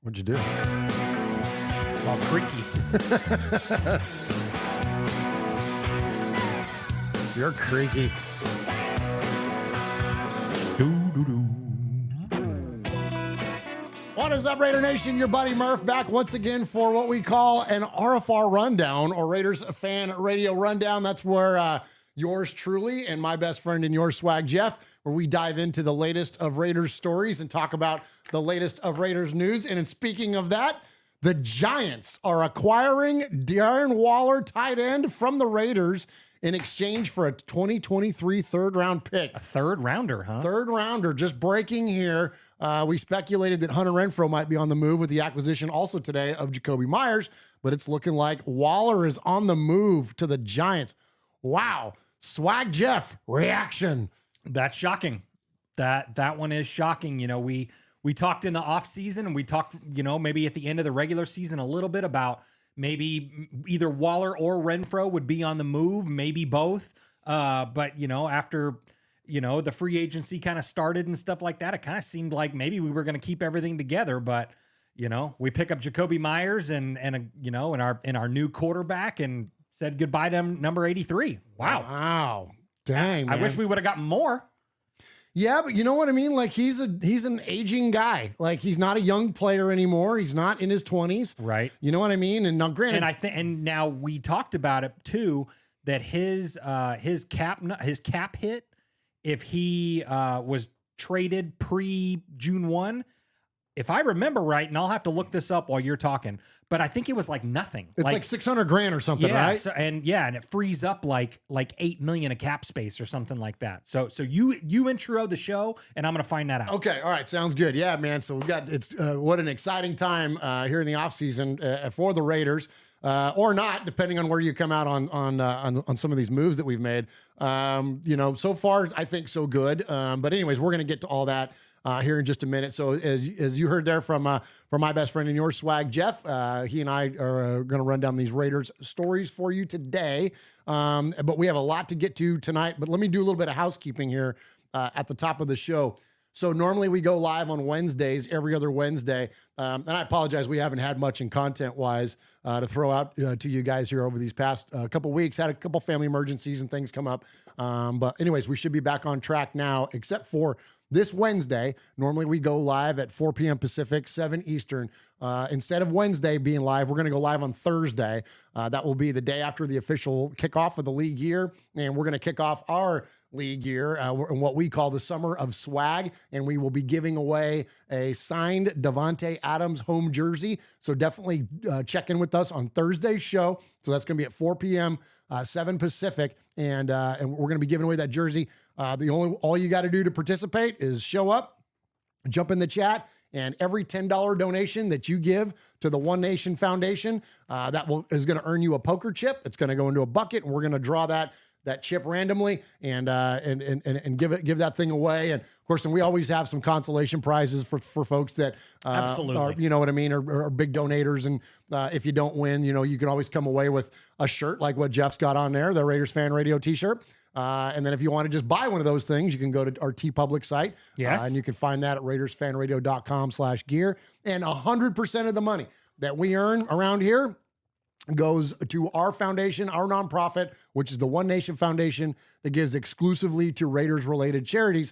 What'd you do? It's all creaky. You're creaky. What is up, Raider Nation? Your buddy Murf back once again for what we call an RFR Rundown, or Raiders Fan Radio Rundown. That's where yours truly and my best friend and Murf Swag Jeff, where we dive into the latest of Raiders stories and talk about the latest of Raiders news. And in speaking of that, the Giants are acquiring Darren Waller, tight end, from the Raiders in exchange for a 2023 third-round pick. A third rounder, huh? Third rounder, just breaking here. We speculated that Hunter Renfrow might be on the move with the acquisition also today of Jacoby Myers, but it's looking like Waller is on the move to the Giants. Wow. Swag Jeff, reaction. That's shocking. That one is shocking. You know, we talked in the offseason, and we talked, you know, maybe at the end of the regular season a little bit about maybe either Waller or Renfrow would be on the move, maybe both. But, you know, after, you know, the free agency kind of started and stuff like that, it kind of seemed like maybe we were going to keep everything together. But, you know, we pick up Jacoby Myers and you know, and our new quarterback, and said goodbye to number 83. Wow. Dang, man. I wish we would have gotten more. Yeah, but you know what I mean? Like, he's an aging guy. Like, he's not a young player anymore. He's not in his 20s. Right. You know what I mean? And now, granted, and now we talked about it too, that his cap hit, if he was traded pre June 1, if I remember right, and I'll have to look this up while you're talking, but I think it was like nothing. It's like $600,000 or something, yeah, right? So, and it frees up like $8 million of cap space or something like that. So you intro the show, and I'm gonna find that out. Okay, all right, sounds good. Yeah, man. So we got what an exciting time here in the offseason for the Raiders. Or not, depending on where you come out on some of these moves that we've made. You know, so far I think so good. But anyways, we're gonna get to all that here in just a minute. So as you heard there from my best friend and your Swag Jeff, he and I are gonna run down these Raiders stories for you today. But we have a lot to get to tonight. But let me do a little bit of housekeeping here at the top of the show. So normally we go live on Wednesdays, every other Wednesday. And I apologize, we haven't had much in content-wise to throw out to you guys here over these past couple weeks. Had a couple family emergencies and things come up. But anyways, we should be back on track now, except for this Wednesday. Normally we go live at 4 p.m. Pacific, 7 Eastern. Instead of Wednesday being live, we're going to go live on Thursday. That will be the day after the official kickoff of the league year. And we're going to kick off our league year in what we call the Summer of Swag, and we will be giving away a signed Davante Adams home jersey. So definitely check in with us on Thursday's show. So that's going to be at 4 p.m. 7 Pacific, and we're going to be giving away that jersey. All you got to do to participate is show up, jump in the chat, and every $10 donation that you give to the One Nation Foundation, is going to earn you a poker chip. It's going to go into a bucket, and we're going to draw that chip randomly and give that thing away. And of course, and we always have some consolation prizes for folks that Absolutely. are, you know what I mean, are big donators. And if you don't win, you know, you can always come away with a shirt like what Jeff's got on there, the Raiders Fan Radio t-shirt. And then if you want to just buy one of those things, you can go to our TeePublic site. Yes. And you can find that at RaidersFanRadio.com/gear. And 100% of the money that we earn around here goes to our foundation, our nonprofit, which is the One Nation Foundation, that gives exclusively to Raiders-related charities,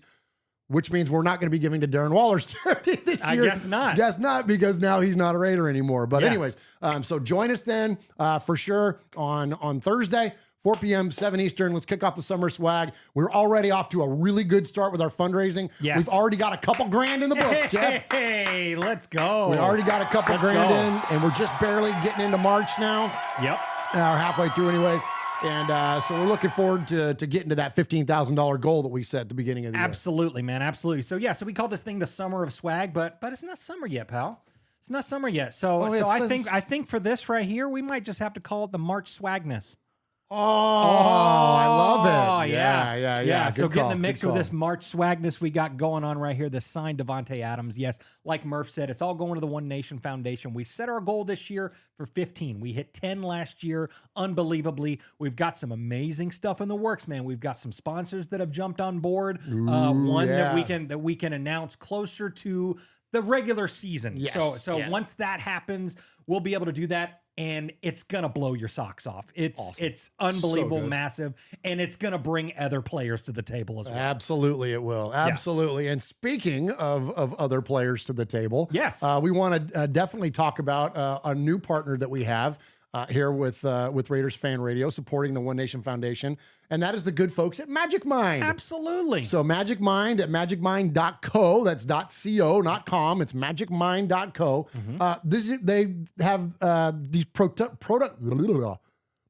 which means we're not going to be giving to Darren Waller's charity this year. I guess not. Guess not, because now he's not a Raider anymore. But Yeah. anyways, so join us then for sure on Thursday, 4 p.m., 7 Eastern. Let's kick off the Summer Swag. We're already off to a really good start with our fundraising. Yes. We've already got a couple grand in the books, Jeff. Hey, let's go. We already got a couple grand in, and we're just barely getting into March now. Yep. Halfway through anyways. And so we're looking forward to getting to that $15,000 goal that we set at the beginning of the year. Absolutely, man. Absolutely. So yeah, so we call this thing the Summer of Swag, but it's not summer yet, pal. It's not summer yet. So I think for this right here, we might just have to call it the March Swagness. Oh, I love it. Yeah. So Good get in call, the mix good with call. this March Swagness we got going on right here, the signed Davante Adams. Yes, like Murf said, it's all going to the One Nation Foundation. We set our goal this year for 15. We hit 10 last year, unbelievably. We've got some amazing stuff in the works, man. We've got some sponsors that have jumped on board. One that we can announce closer to the regular season. Yes, So yes. once that happens, we'll be able to do that. And it's going to blow your socks off. It's unbelievable, So good. massive. And it's going to bring other players to the table as well. Absolutely, it will. Absolutely. And speaking of other players to the table, Yes. we want to definitely talk about a new partner that we have here with Raiders Fan Radio, supporting the One Nation Foundation, and that is the good folks at Magic Mind. Absolutely. So Magic Mind at magicmind.co. That's .co, not com. It's magicmind.co. They have these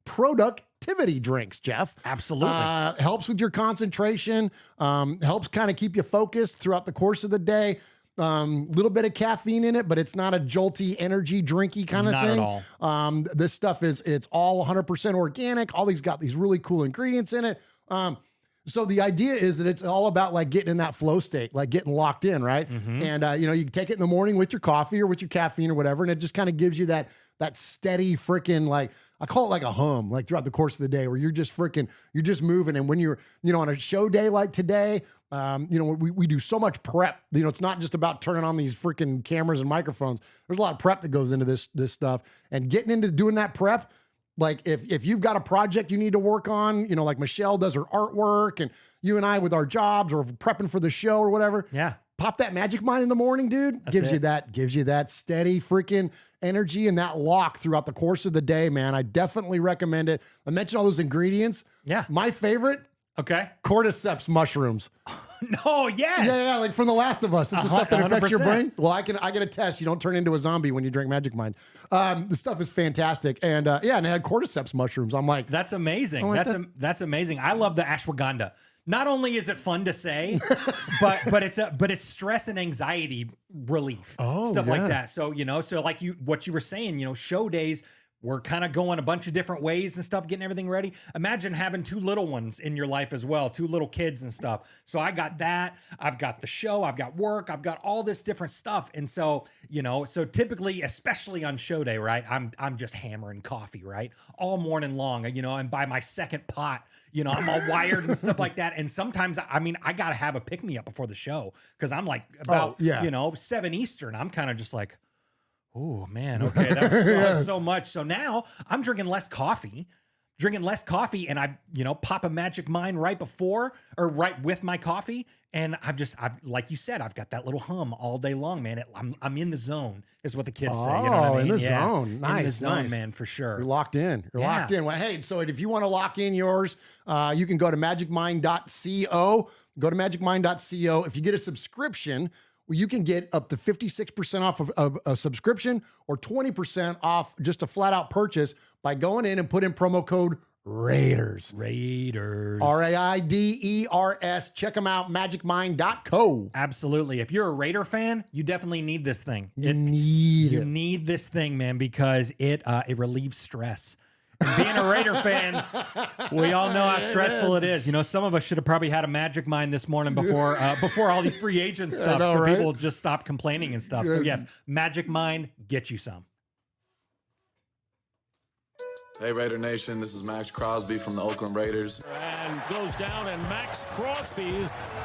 productivity drinks, Jeff. Absolutely. Helps with your concentration. Helps kind of keep you focused throughout the course of the day. Little bit of caffeine in it, but it's not a jolty, energy drinky kind of Not thing. at all. This stuff it's all 100% organic. All these got these really cool ingredients in it. So the idea is that it's all about like getting in that flow state, like getting locked in, right? And you can take it in the morning with your coffee or with your caffeine or whatever, and it just kind of gives you that steady freaking, like, I call it like a hum, like throughout the course of the day where you're just moving. And when you're, on a show day like today, we do so much prep. It's not just about turning on these freaking cameras and microphones. There's a lot of prep that goes into this stuff, and getting into doing that prep. Like if you've got a project you need to work on, like Michelle does her artwork, and you and I with our jobs or prepping for the show or whatever. Yeah. Pop that Magic Mind in the morning, dude. Gives you that steady freaking energy and that lock throughout the course of the day, man. I definitely recommend it. I mentioned all those ingredients. Yeah. My favorite, Okay. cordyceps mushrooms. No, yes. Yeah, like from The Last of Us. It's the stuff that affects your 100%. brain. Well, I can attest you don't turn into a zombie when you drink Magic Mind. The stuff is fantastic. And and it had cordyceps mushrooms. I'm like, That's amazing. like That's amazing. I love the ashwagandha. Not only is it fun to say, but it's stress and anxiety relief. Stuff like that. So, so like what you were saying, show days, we're kind of going a bunch of different ways and stuff, getting everything ready. Imagine having two little ones in your life as well, two little kids and stuff. So I got that. I've got the show. I've got work. I've got all this different stuff. And so, so typically, especially on show day, right, I'm just hammering coffee, right, all morning long, and by my second pot, I'm all wired and stuff like that. And sometimes, I got to have a pick me up before the show because I'm like about, 7 Eastern. I'm kind of just like, oh man, okay, that's so much. So now I'm drinking less coffee, and I, pop a Magic Mind right before or right with my coffee. And I've like you said, I've got that little hum all day long, man. I'm in the zone is what the kids say. You know what I mean? In the zone. Nice, in the zone, nice. man, for sure. You're locked in. You're locked in. Well, hey, so if you want to lock in yours, you can go to magicmind.co. Go to magicmind.co. If you get a subscription, you can get up to 56% off of a subscription or 20% off just a flat out purchase by going in and put in promo code Raiders. Raiders. RAIDERS. Check them out, magicmind.co. Absolutely. If you're a Raider fan, you definitely need this thing. You You need this thing, man, because it relieves stress. And being a Raider fan, we all know how stressful it is. Some of us should have probably had a Magic Mind this morning before all these free agent stuff, so right? people just stop complaining and stuff. So yes, Magic Mind, get you some. Hey Raider Nation, this is Max Crosby from the Oakland Raiders. And goes down, and Max Crosby,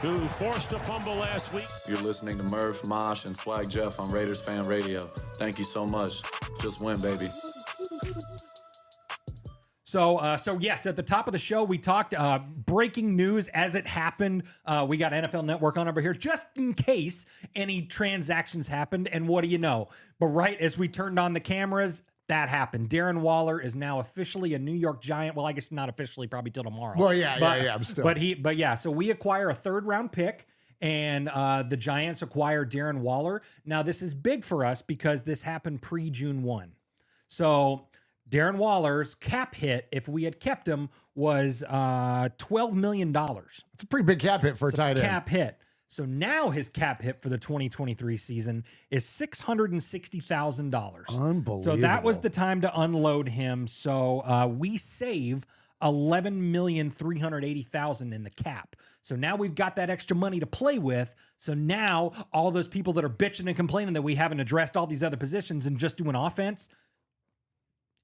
who forced a fumble last week. You're listening to Murf, Mosh, and Swag Jeff on Raiders Fan Radio. Thank you so much. Just win, baby. So yes, at the top of the show, we talked breaking news as it happened. We got NFL Network on over here just in case any transactions happened. And what do you know? But right as we turned on the cameras, that happened. Darren Waller is now officially a New York Giant. Well, I guess not officially, probably till tomorrow. Well, yeah. Still. But yeah. So we acquire a 3rd round pick. And the Giants acquire Darren Waller. Now, this is big for us because this happened pre-June 1. So Darren Waller's cap hit, if we had kept him, was $12 million. It's a pretty big cap hit for a tight end. Cap hit. So now his cap hit for the 2023 season is $660,000. Unbelievable. So that was the time to unload him. So we save $11,380,000 in the cap. So now we've got that extra money to play with. So now all those people that are bitching and complaining that we haven't addressed all these other positions and just doing offense,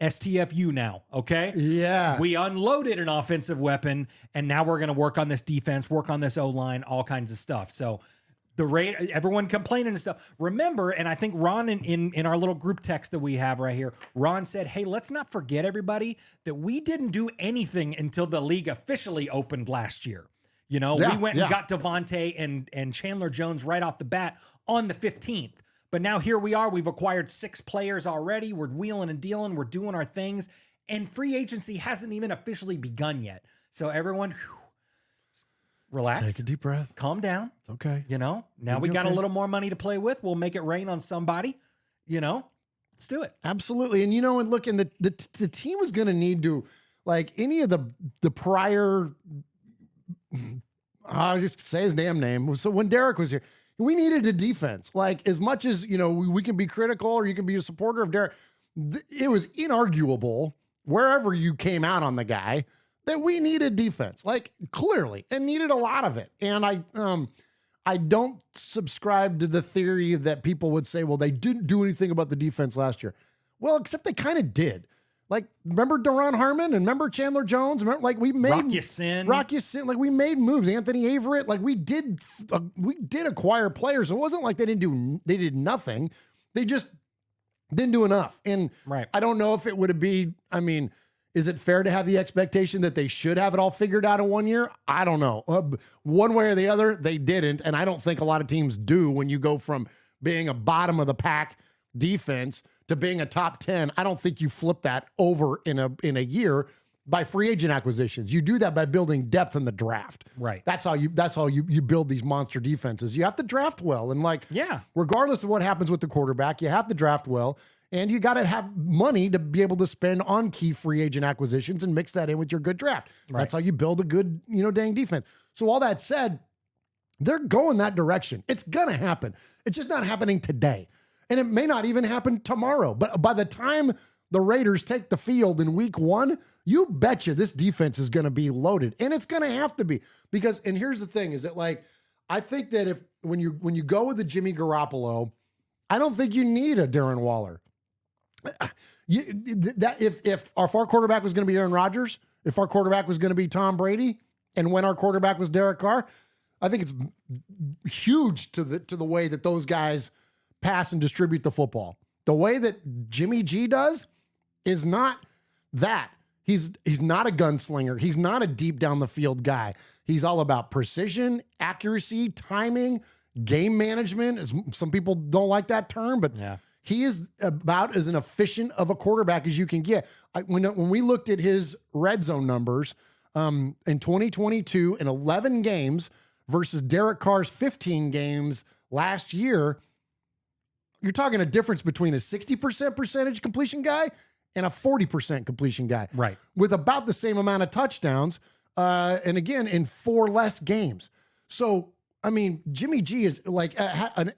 STFU now, okay? Yeah. We unloaded an offensive weapon, and now we're going to work on this defense, work on this O-line, all kinds of stuff. So everyone complaining and stuff. Remember, and I think Ron in our little group text that we have right here, Ron said, hey, let's not forget, everybody, that we didn't do anything until the league officially opened last year. We went and got Devontae and Chandler Jones right off the bat on the 15th. But now here we are. We've acquired 6 players already. We're wheeling and dealing. We're doing our things. And free agency hasn't even officially begun yet. So everyone, relax. Take a deep breath. Calm down. It's okay. Now we got a little more money to play with. We'll make it rain on somebody. Let's do it. Absolutely. And and look, and the team was going to need to, like, any of the prior, I'll just say his damn name. So when Derek was here, we needed a defense. Like, as much as, we can be critical or you can be a supporter of Derek, it was inarguable wherever you came out on the guy that we needed defense, like, clearly, and needed a lot of it. And I don't subscribe to the theory that people would say, well, they didn't do anything about the defense last year. Well, except they kind of did. Like, remember Daron Harmon and remember Chandler Jones? Remember, like, we made Rock Ya-Sin. Like, we made moves. Anthony Averett. Like, we did acquire players. It wasn't like they did nothing. They just didn't do enough. And I don't know if it would be, is it fair to have the expectation that they should have it all figured out in 1 year? I don't know. One way or the other, they didn't. And I don't think a lot of teams do when you go from being a bottom of the pack defense to being a top 10. I don't think you flip that over in a year by free agent acquisitions. You do that by building depth in the draft. Right. That's how you build these monster defenses. You have to draft well. And regardless of what happens with the quarterback, you have to draft well. And you got to have money to be able to spend on key free agent acquisitions and mix that in with your good draft. Right. That's how you build a good, dang defense. So all that said, they're going that direction. It's going to happen. It's just not happening today. And it may not even happen tomorrow. But by the time the Raiders take the field in week 1, you betcha this defense is going to be loaded. And it's going to have to be. Because, and here's the thing, is that, like, I think that when you go with the Jimmy Garoppolo, I don't think you need a Darren Waller. If our quarterback was going to be Aaron Rodgers, if our quarterback was going to be Tom Brady, and when our quarterback was Derek Carr, I think it's huge to the way that those guys pass and distribute the football. The way that Jimmy G does is not that. He's not a gunslinger. He's not a deep down the field guy. He's all about precision, accuracy, timing, game management. Some people don't like that term, but he is about as an efficient of a quarterback as you can get. When we looked at his red zone numbers in 2022 in 11 games versus Derek Carr's 15 games last year, you're talking a difference between a 60% percentage completion guy and a 40% completion guy. Right. With about the same amount of touchdowns, and again, in 4 less games. So, Jimmy G is like a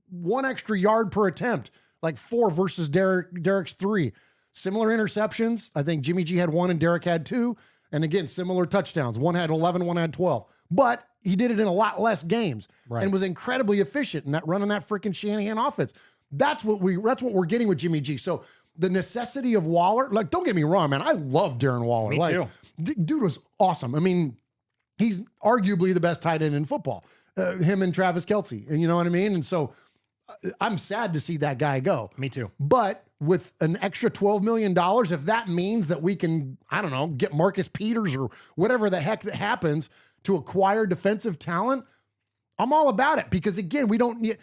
1 extra yard per attempt, like 4 versus Derek's 3. Similar interceptions. I think Jimmy G had 1 and Derek had 2. And again, similar touchdowns. 1 had 11, 1 had 12. But he did it in a lot less games and was incredibly efficient in that running that freaking Shanahan offense. That's what we're getting with Jimmy G. So the necessity of Waller, like, don't get me wrong, man. I love Darren Waller. Me too. Dude was awesome. He's arguably the best tight end in football. Him and Travis Kelce. And you know what I mean? And so I'm sad to see that guy go. Me too. But with an extra $12 million, if that means that we can, I don't know, get Marcus Peters or whatever the heck that happens to acquire defensive talent, I'm all about it. Because again, we don't need,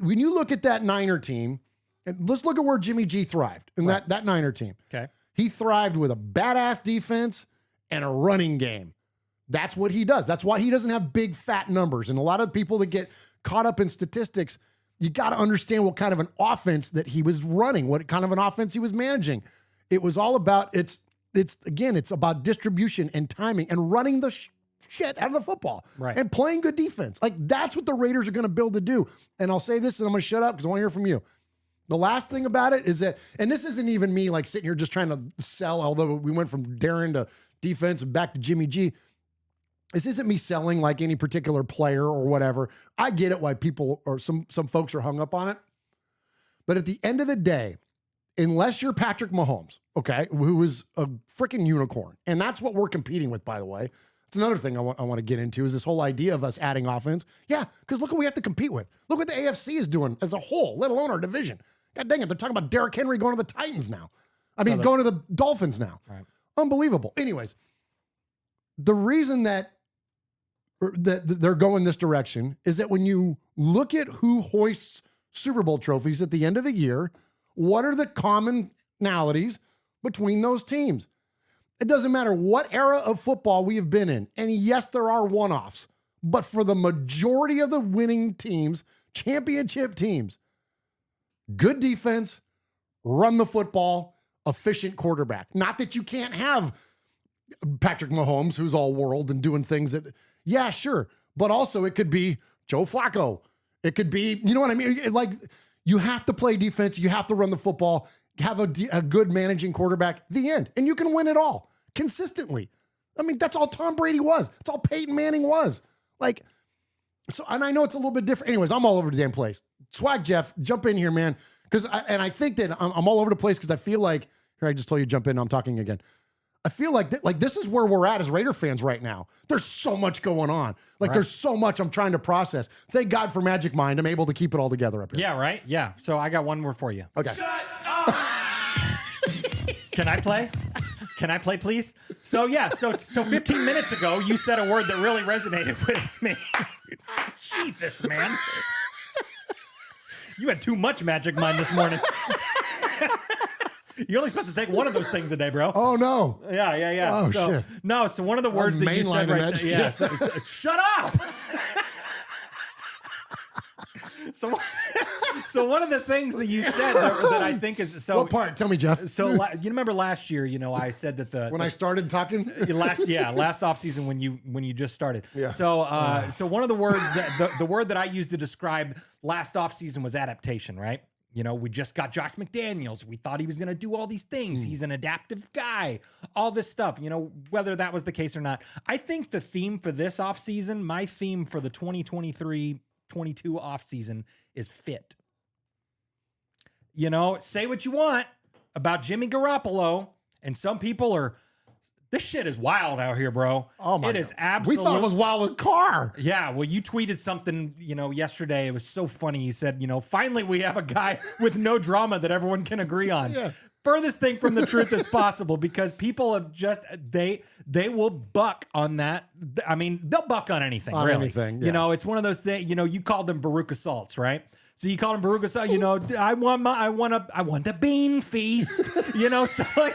when you look at that Niner team, and let's look at where Jimmy G thrived in that Niner team. Okay. He thrived with a badass defense and a running game. That's what he does. That's why he doesn't have big fat numbers. And a lot of people that get caught up in statistics, you got to understand what kind of an offense that he was running, what kind of an offense he was managing. It was all about, it's about distribution and timing and running the shit out of the football and playing good defense. Like, that's what the Raiders are going to build to do. And I'll say this, and I'm going to shut up because I want to hear from you. The last thing about it is that, and this isn't even me like sitting here just trying to sell, although we went from Darren to defense and back to Jimmy G. This isn't me selling like any particular player or whatever. I get it why people or some folks are hung up on it. But at the end of the day, unless you're Patrick Mahomes, okay, who is a freaking unicorn, and that's what we're competing with, by the way. It's another thing I want to get into is this whole idea of us adding offense. Yeah, because look what we have to compete with. Look what the AFC is doing as a whole, let alone our division. God dang it, they're talking about Derrick Henry going to the Titans now. Going to the Dolphins now. Right. Unbelievable. Anyways, the reason that they're going this direction is that when you look at who hoists Super Bowl trophies at the end of the year, what are the commonalities between those teams? It doesn't matter what era of football we have been in. And yes, there are one-offs. But for the majority of the winning teams, championship teams, good defense, run the football, efficient quarterback. Not that you can't have Patrick Mahomes, who's all world and doing things that, yeah, sure. But also it could be Joe Flacco. It could be, you know what I mean? Like, you have to play defense. You have to run the football, have a good managing quarterback, the end. And you can win it all consistently. I mean, that's all Tom Brady was. That's all Peyton Manning was. Like, so, and I know it's a little bit different. Anyways, I'm all over the damn place. Swag Jeff, jump in here, man. I think that I'm all over the place because I feel like, here, I just told you jump in, I'm talking again. I feel like this is where we're at as Raider fans right now. There's so much going on. Like, there's so much I'm trying to process. Thank God for Magic Mind. I'm able to keep it all together up here. Yeah, right? Yeah. So I got one more for you. Okay. Shut up! Can I play? Can I play, please? So, yeah. So 15 minutes ago, you said a word that really resonated with me. Jesus, man. You had too much Magic Mind this morning. You're only supposed to take one of those things a day, bro. Oh, no. Yeah. Oh, so, shit. No, so one of the words that you said right there. Yeah. Shut up. So one of the things that you said that I think is so. What part? Tell me, Jeff. So you remember last year, I said that when I started talking last off season when you just started. Yeah. So one of the words that the word that I used to describe last off season was adaptation, right? We just got Josh McDaniels. We thought he was going to do all these things. He's an adaptive guy, all this stuff, whether that was the case or not. I think the theme for this offseason, my theme for the 2023-22 offseason is fit. Say what you want about Jimmy Garoppolo, and some people are, this shit is wild out here, bro. Oh my God. It is absolutely. We thought it was wild with Carr. Yeah, well, you tweeted something, yesterday. It was so funny. You said, finally we have a guy with no drama that everyone can agree on. Yeah. Furthest thing from the truth as possible, because people have just, they will buck on that. I mean, they'll buck on anything, on really. Anything, yeah. It's one of those things, you called them Baruch assaults, right? So you call them Baruch assault, I want the bean feast, so like,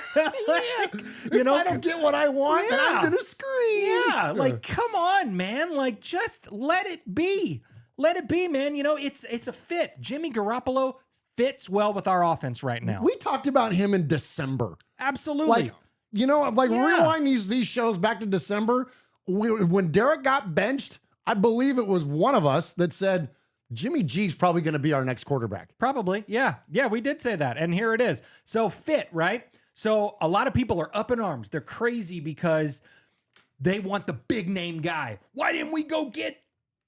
If I don't get what I want, then I'm gonna scream. Yeah, like, come on, man. Like, just let it be. Let it be, man. It's a fit. Jimmy Garoppolo fits well with our offense right now. We talked about him in December. Absolutely. Rewind these shows back to December. When Derek got benched, I believe it was one of us that said, Jimmy G's probably going to be our next quarterback. Probably. Yeah. Yeah, we did say that. And here it is. So fit, right? So a lot of people are up in arms. They're crazy because they want the big name guy. Why didn't we go get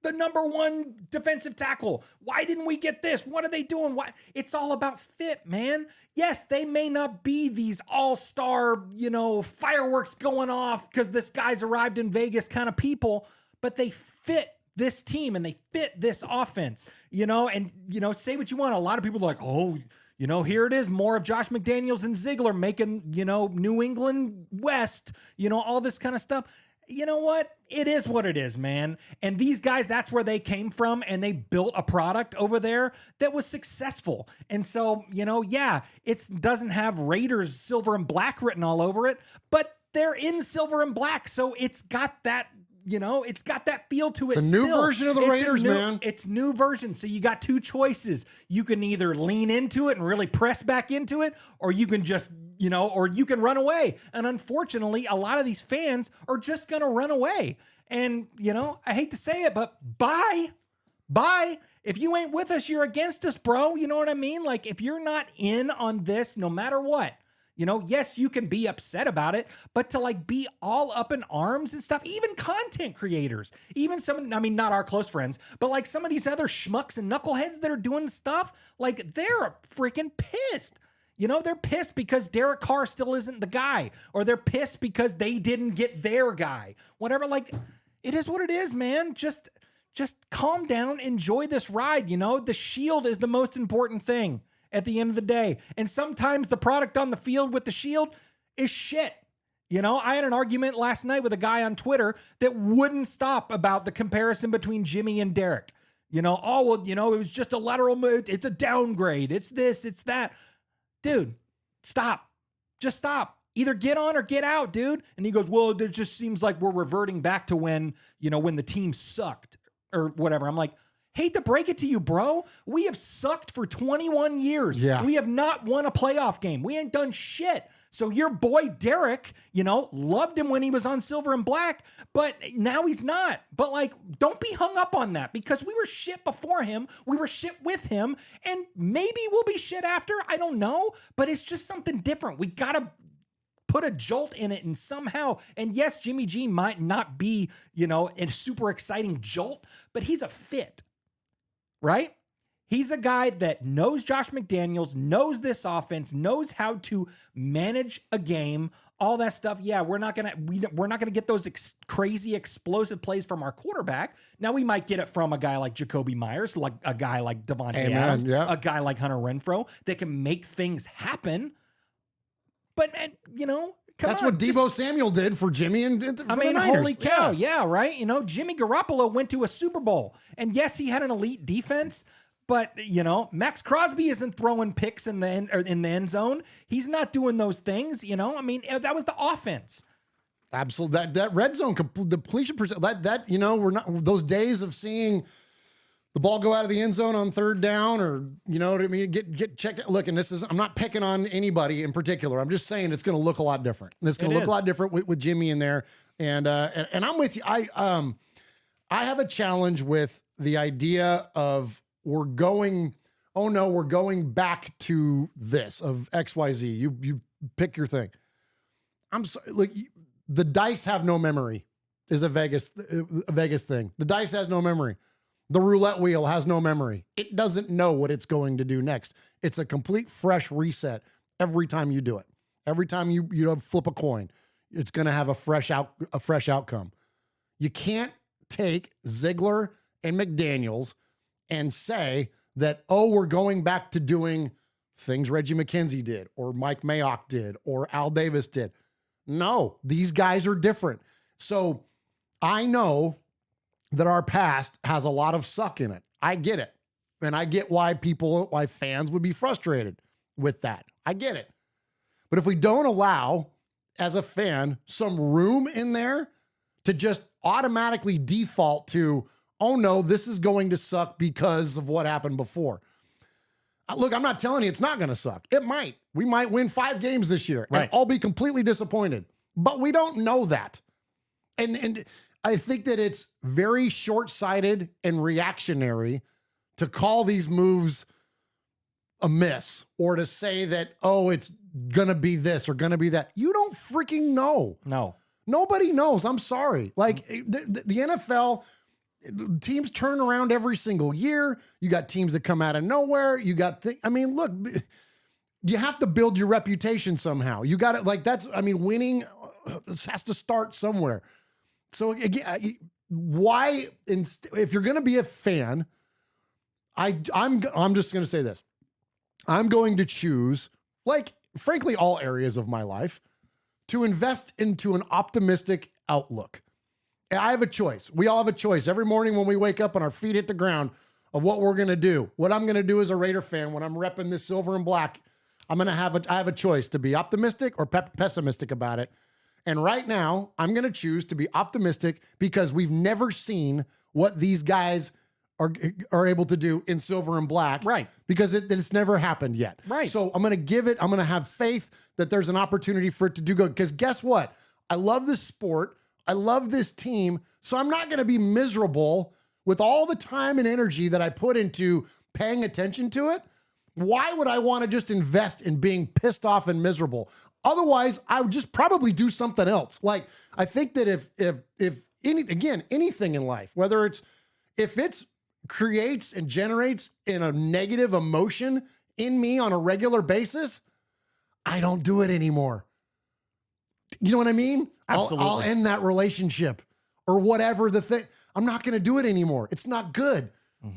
the number one defensive tackle? Why didn't we get this? What are they doing? Why? It's all about fit, man. Yes, they may not be these all-star, fireworks going off because this guy's arrived in Vegas kind of people, but they fit this team and they fit this offense, and, say what you want. A lot of people are like, oh, here it is, more of Josh McDaniels and Ziegler making, New England West, all this kind of stuff. You know what? It is what it is, man. And these guys, that's where they came from, and they built a product over there that was successful. And so, it doesn't have Raiders silver and black written all over it, but they're in silver and black. So it's got that, it's got that feel to it. It's a new version of the Raiders, man. It's new version. So you got two choices. You can either lean into it and really press back into it, or you can just, or you can run away. And unfortunately, a lot of these fans are just going to run away. And, I hate to say it, but bye. If you ain't with us, you're against us, bro. You know what I mean? Like, if you're not in on this, no matter what, yes, you can be upset about it, but to be all up in arms and stuff, even content creators, even not our close friends, but some of these other schmucks and knuckleheads that are doing stuff, they're freaking pissed. They're pissed because Derek Carr still isn't the guy, or they're pissed because they didn't get their guy. Whatever, like, it is what it is, man. Just calm down, enjoy this ride. The shield is the most important thing at the end of the day. And sometimes the product on the field with the shield is shit. I had an argument last night with a guy on Twitter that wouldn't stop about the comparison between Jimmy and Derek. It was just a lateral move. It's a downgrade. It's this, it's that. Dude, stop. Just stop. Either get on or get out, dude. And he goes, well, it just seems like we're reverting back to when the team sucked or whatever. I'm like, hate to break it to you, bro. We have sucked for 21 years. Yeah. We have not won a playoff game. We ain't done shit. So your boy Derek, loved him when he was on Silver and Black, but now he's not. But like, don't be hung up on that, because we were shit before him. We were shit with him, and maybe we'll be shit after. I don't know, but it's just something different. We got to put a jolt in it, and somehow, and yes, Jimmy G might not be, a super exciting jolt, but he's a fit, right? He's a guy that knows Josh McDaniels, knows this offense, knows how to manage a game, all that stuff. Yeah, we're not gonna get those crazy explosive plays from our quarterback. Now we might get it from a guy like Jacoby Myers, like a guy like Devontae Adams, a guy like Hunter Renfrow that can make things happen. But That's what Deebo Samuel did for Jimmy and for the Niners. Holy cow, yeah, right. Jimmy Garoppolo went to a Super Bowl, and yes, he had an elite defense. But, Max Crosby isn't throwing picks in the end zone. He's not doing those things, that was the offense. Absolutely. That red zone depletion percent, we're not, those days of seeing the ball go out of the end zone on third down, or, what I mean, get checked. Look, and I'm not picking on anybody in particular. I'm just saying it's going to look a lot different. It's going to look a lot different with Jimmy in there. And I'm with you. I have a challenge with the idea of, we're going back to this of XYZ. You pick your thing. I'm sorry. Look, the dice have no memory is a Vegas thing. The dice has no memory. The roulette wheel has no memory. It doesn't know what it's going to do next. It's a complete fresh reset every time you do it. Every time you flip a coin, it's going to have a fresh outcome. You can't take Ziegler and McDaniels and say that, we're going back to doing things Reggie McKenzie did, or Mike Mayock did, or Al Davis did. No, these guys are different. So I know that our past has a lot of suck in it. I get it. And I get why fans would be frustrated with that. I get it. But if we don't allow, as a fan, some room in there to just automatically default to, oh no, this is going to suck because of what happened before. Look, I'm not telling you it's not going to suck. It might. We might win 5 games this year, right, and I'll be completely disappointed. But we don't know that. And I think that it's very short-sighted and reactionary to call these moves a miss, or to say that, it's going to be this or going to be that. You don't freaking know. No. Nobody knows. I'm sorry. Like, the NFL, teams turn around every single year. You got teams that come out of nowhere. You got look, you have to build your reputation somehow. You got it. Winning has to start somewhere. So again, why, if you're going to be a fan, I'm just going to say this. I'm going to choose, frankly, all areas of my life, to invest into an optimistic outlook. I have a choice. We all have a choice every morning when we wake up and our feet hit the ground of what we're going to do. What I'm going to do as a Raider fan when I'm repping this silver and black, I have a choice to be optimistic or pessimistic about it. And right now, I'm going to choose to be optimistic, because we've never seen what these guys are able to do in silver and black. Right. Because it's never happened yet. Right. So I'm going to have faith that there's an opportunity for it to do good. Because guess what? I love this sport. I love this team, so I'm not going to be miserable with all the time and energy that I put into paying attention to it. Why would I want to just invest in being pissed off and miserable? Otherwise, I would just probably do something else. I think that if anything in life, whether if it creates and generates in a negative emotion in me on a regular basis, I don't do it anymore. You know what I mean? Absolutely. I'll end that relationship or whatever the thing. I'm not going to do it anymore. It's not good.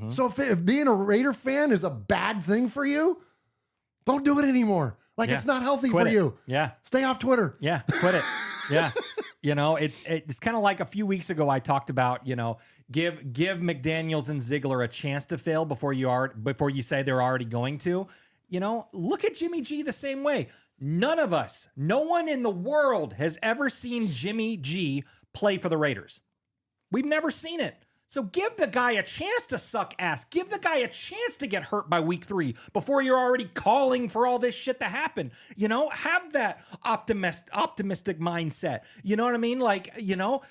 So if being a Raider fan is a bad thing for you, don't do it anymore. Like, it's not healthy Quit for it. you. Yeah. Stay off Twitter. Yeah. Quit it. Yeah. You know, it's kind of like a few weeks ago I talked about, you know, give McDaniels and Ziegler a chance to fail before you say they're already going to. You know, look at Jimmy G the same way. No one in the world has ever seen Jimmy G play for the Raiders. We've never seen it. So give the guy a chance to suck ass. Give the guy a chance to get hurt by week 3 before you're already calling for all this shit to happen. You know, have that optimistic mindset. You know what I mean? Like, you know,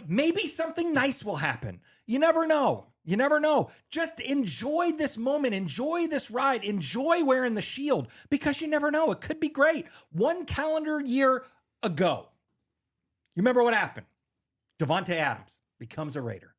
maybe something nice will happen. You never know. You never know. Just enjoy this moment. Enjoy this ride. Enjoy wearing the shield because you never know. It could be great. 1 calendar year ago, you remember what happened? Davante Adams becomes a Raider.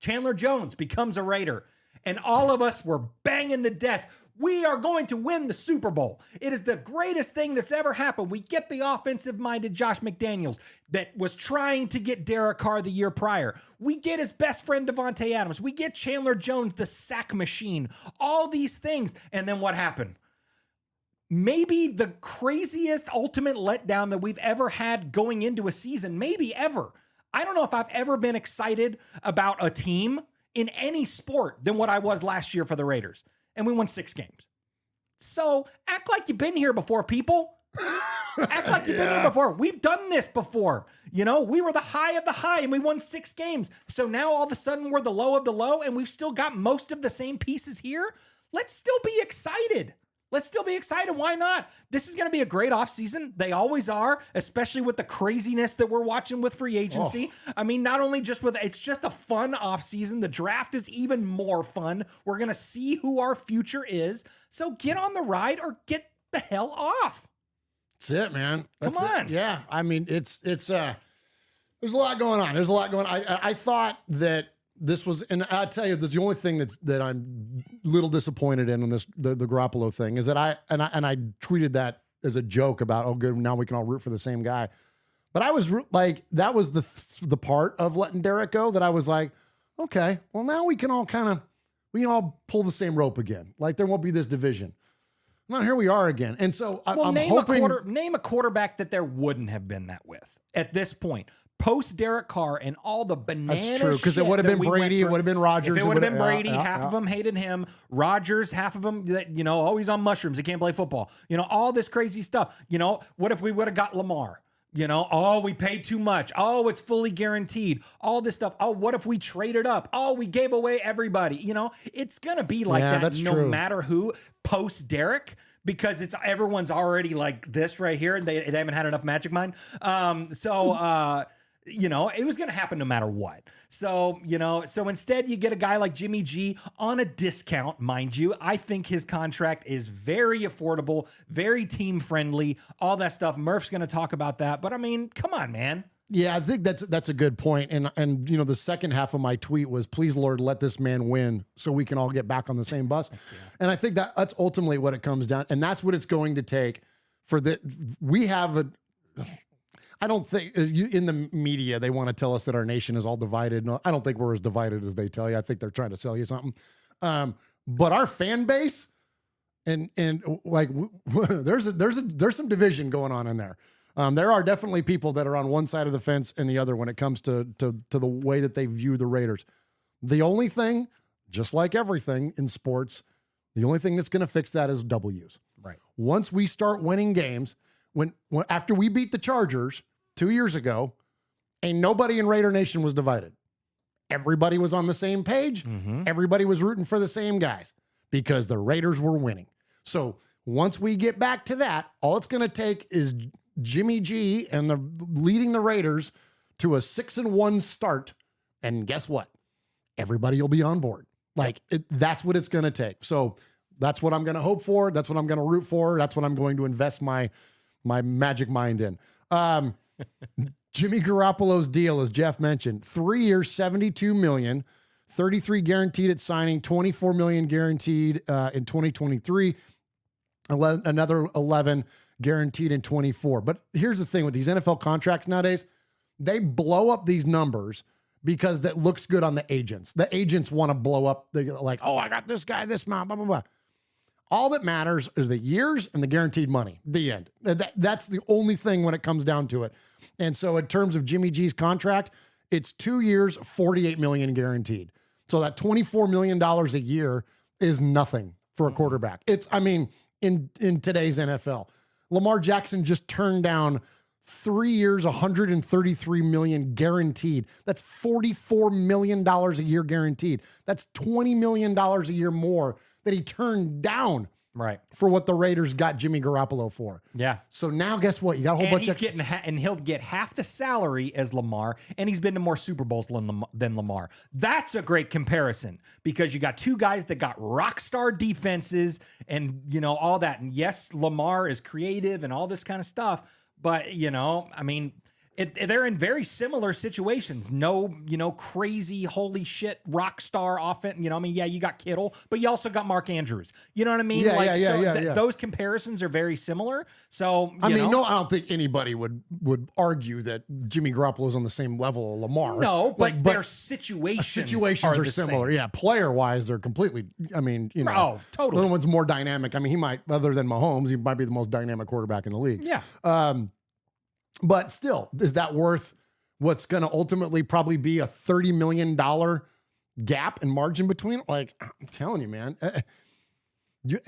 Chandler Jones becomes a Raider. And all of us were banging the desk. We are going to win the Super Bowl. It is the greatest thing that's ever happened. We get the offensive-minded Josh McDaniels that was trying to get Derek Carr the year prior. We get his best friend Davante Adams. We get Chandler Jones, the sack machine. All these things. And then what happened? Maybe the craziest ultimate letdown that we've ever had going into a season. Maybe ever. I don't know if I've ever been excited about a team in any sport than what I was last year for the Raiders. And we won 6 games. So act like you've been here before, people. Act like you've been here before. We've done this before. You know, we were the high of the high and we won 6 games. So now all of a sudden we're the low of the low and we've still got most of the same pieces here. Let's still be excited. Let's still be excited. Why not? This is going to be a great offseason. They always are, especially with the craziness that we're watching with free agency. I mean, not only just it's just a fun offseason. The draft is even more fun. We're going to see who our future is. So get on the ride or get the hell off. That's it, man. Come on. Yeah. I mean, it's there's a lot going on. There's a lot going on. I thought that this was, and I'll tell you, the only thing that I'm a little disappointed in on this, the Garoppolo thing, is that I tweeted that as a joke about, oh, good, now we can all root for the same guy. But I was like, that was the part of letting Derek go that I was like, okay, well, now we can all pull the same rope again. Like, there won't be this division. Well, here we are again. And so I'm hoping. Name a quarterback that there wouldn't have been that with at this point. Post Derek Carr and all the banana shit. That's true, because it would have been Brady, it would have been Rodgers. If it would have been Brady, half of them hated him. Rodgers, half of them, you know, oh, he's on mushrooms. He can't play football. You know, all this crazy stuff. You know, what if we would have got Lamar? You know, oh, we paid too much. Oh, it's fully guaranteed. All this stuff. Oh, what if we traded up? Oh, we gave away everybody. You know, it's going to be like that no matter who post Derek. Because everyone's already like this right here. They haven't had enough Magic Mind. You know, it was going to happen no matter what. So, you know, instead you get a guy like Jimmy G on a discount, mind you. I think his contract is very affordable, very team friendly, all that stuff. Murph's going to talk about that. But I mean, come on, man. Yeah, I think that's a good point. And you know, the second half of my tweet was, please, Lord, let this man win so we can all get back on the same bus. And I think that's ultimately what it comes down. And that's what it's going to take I don't think in the media, they want to tell us that our nation is all divided. No, I don't think we're as divided as they tell you. I think they're trying to sell you something. But our fan base and like there's some division going on in there. There are definitely people that are on one side of the fence and the other when it comes to the way that they view the Raiders. The only thing, just like everything in sports, the only thing that's going to fix that is W's. Right. Once we start winning games, when after we beat the Chargers 2 years ago, ain't nobody in Raider Nation was divided. Everybody was on the same page. Mm-hmm. Everybody was rooting for the same guys because the Raiders were winning. So once we get back to that, all it's going to take is Jimmy G and leading the Raiders to a 6-1 start. And guess what? Everybody will be on board. That's what it's going to take. So that's what I'm going to hope for. That's what I'm going to root for. That's what I'm going to invest my magic mind in. Jimmy Garoppolo's deal, as Jeff mentioned, 3 years, $72 million, 33 guaranteed at signing, 24 million guaranteed in 2023. another 11 guaranteed in 24. But here's the thing with these NFL contracts nowadays, they blow up these numbers because that looks good on the agents. The agents want to blow up like, oh, I got this guy, this amount, blah, blah, blah. All that matters is the years and the guaranteed money. The end. That's the only thing when it comes down to it. And so in terms of Jimmy G's contract, it's 2 years, $48 million guaranteed. So that $24 million a year is nothing for a quarterback. In today's NFL, Lamar Jackson just turned down 3 years, $133 million guaranteed. That's $44 million a year guaranteed. That's $20 million a year more that he turned down for what the Raiders got Jimmy Garoppolo for. Yeah. So now guess what? You got a whole bunch of... and he'll get half the salary as Lamar, and he's been to more Super Bowls than Lamar. That's a great comparison because you got two guys that got rock star defenses and, all that. And yes, Lamar is creative and all this kind of stuff, but, they're in very similar situations. No, crazy, holy shit, rock star offense. You got Kittle, but you also got Mark Andrews. You know what I mean? Those comparisons are very similar. So, I don't think anybody would argue that Jimmy Garoppolo is on the same level of Lamar. No, but their situations are similar. Same. Yeah, player-wise, they're completely, Oh, totally. Little one's more dynamic. He might, other than Mahomes, he might be the most dynamic quarterback in the league. Yeah. But still, is that worth what's going to ultimately probably be a $30 million gap in margin between? Like, I'm telling you, man, you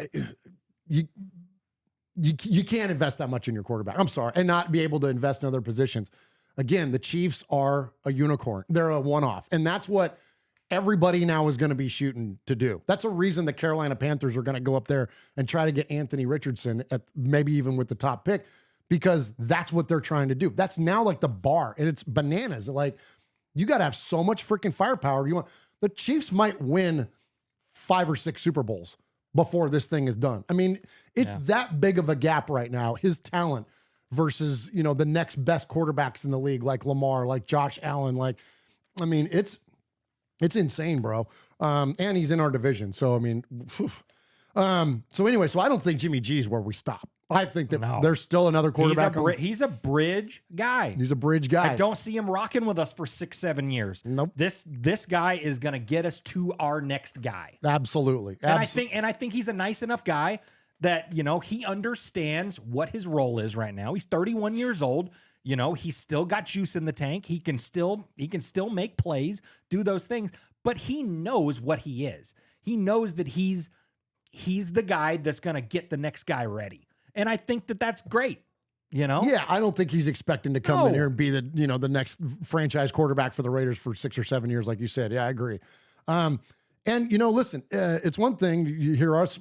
can't invest that much in your quarterback. I'm sorry. And not be able to invest in other positions. Again, the Chiefs are a unicorn. They're a one-off. And that's what everybody now is going to be shooting to do. That's a reason the Carolina Panthers are going to go up there and try to get Anthony Richardson at maybe even with the top pick, because that's what they're trying to do. That's now like the bar, and it's bananas. Like, you got to have so much freaking firepower. The Chiefs might win 5 or 6 Super Bowls before this thing is done. It's that big of a gap right now. His talent versus, the next best quarterbacks in the league, like Lamar, like Josh Allen. It's insane, bro. And he's in our division. So, so I don't think Jimmy G is where we stop. I think that there's still another quarterback. He's a bridge guy. He's a bridge guy. I don't see him rocking with us for 6-7 years. Nope. This guy is going to get us to our next guy. Absolutely. And I think he's a nice enough guy that, he understands what his role is right now. He's 31 years old. He's still got juice in the tank. He can still make plays, do those things, but he knows what he is. He knows that he's the guy that's going to get the next guy ready. And I think that that's great, Yeah, I don't think he's expecting to come in here and be the next franchise quarterback for the Raiders for 6 or 7 years, like you said. Yeah, I agree. And listen, it's one thing you hear us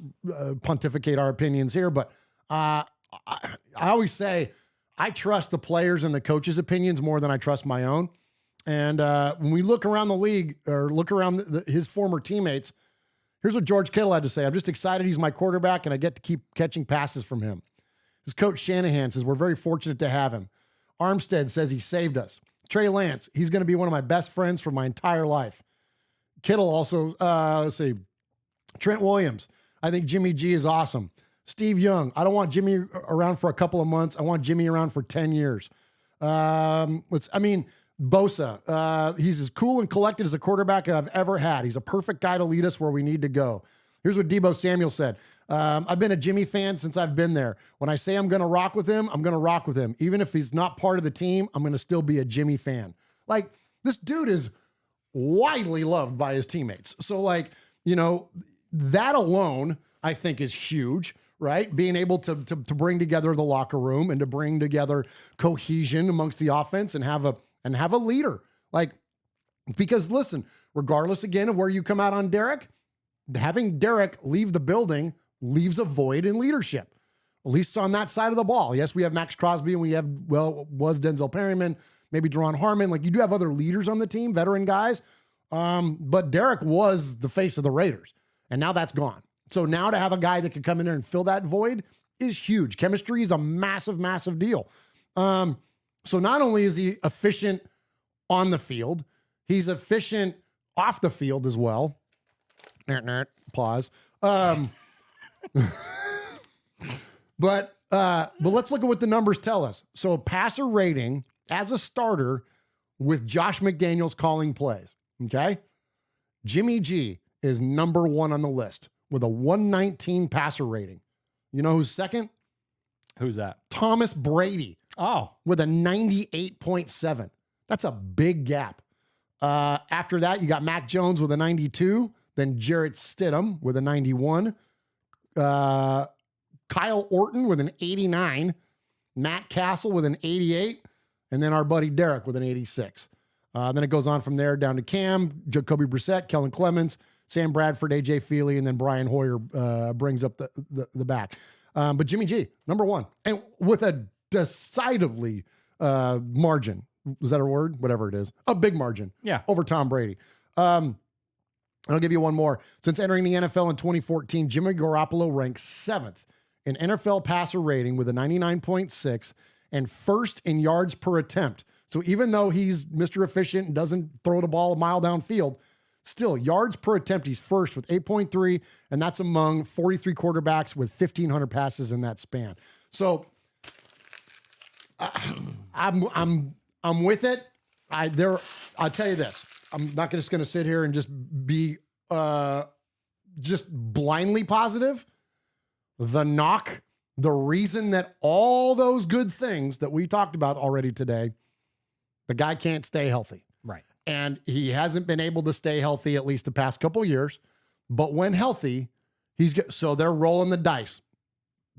pontificate our opinions here, but I always say I trust the players and the coaches' opinions more than I trust my own. And when we look around the league or look around his former teammates, here's what George Kittle had to say. I'm just excited he's my quarterback and I get to keep catching passes from him. His coach Shanahan says, we're very fortunate to have him. Armstead says he saved us. Trey Lance, he's going to be one of my best friends for my entire life. Kittle also, let's see, Trent Williams, I think Jimmy G is awesome. Steve Young, I don't want Jimmy around for a couple of months. I want Jimmy around for 10 years. Bosa, he's as cool and collected as a quarterback I've ever had. He's a perfect guy to lead us where we need to go. Here's what Deebo Samuel said. I've been a Jimmy fan since I've been there. When I say I'm going to rock with him, I'm going to rock with him. Even if he's not part of the team, I'm going to still be a Jimmy fan. Like, this dude is widely loved by his teammates. So, that alone, I think, is huge, right? Being able to bring together the locker room and to bring together cohesion amongst the offense and have a leader. Because listen, regardless again of where you come out on Derek, having Derek leave the building leaves a void in leadership, at least on that side of the ball. Yes, we have Max Crosby and we have, was Denzel Perryman, maybe Deron Harmon. You do have other leaders on the team, veteran guys. But Derek was the face of the Raiders and now that's gone. So now to have a guy that could come in there and fill that void is huge. Chemistry is a massive, massive deal. So not only is he efficient on the field, he's efficient off the field as well. Pause. But let's look at what the numbers tell us. So passer rating as a starter with Josh McDaniels calling plays. Okay. Jimmy G is number 1 on the list with a 119 passer rating. You know who's second? Who's that? Thomas Brady. Oh, with a 98.7. That's a big gap. After that, you got Mac Jones with a 92, then Jarrett Stidham with a 91, Kyle Orton with an 89, Matt Castle with an 88, and then our buddy Derek with an 86. Then it goes on from there down to Cam, Jacoby Brissett, Kellen Clemens, Sam Bradford, AJ Feely, and then Brian Hoyer brings up the back. But Jimmy G, number 1, and with a decidedly margin. Is that a word? Whatever it is. A big margin. Yeah. Over Tom Brady. I'll give you one more. Since entering the NFL in 2014, Jimmy Garoppolo ranks 7th in NFL passer rating with a 99.6 and first in yards per attempt. So even though he's Mr. Efficient and doesn't throw the ball a mile downfield, still yards per attempt, he's first with 8.3, and that's among 43 quarterbacks with 1,500 passes in that span. So I'm with it. I'll tell you this. I'm not just going to sit here and just be just blindly positive. The knock, the reason that all those good things that we talked about already today, the guy can't stay healthy. right. And he hasn't been able to stay healthy at least the past couple years. But when healthy, so they're rolling the dice.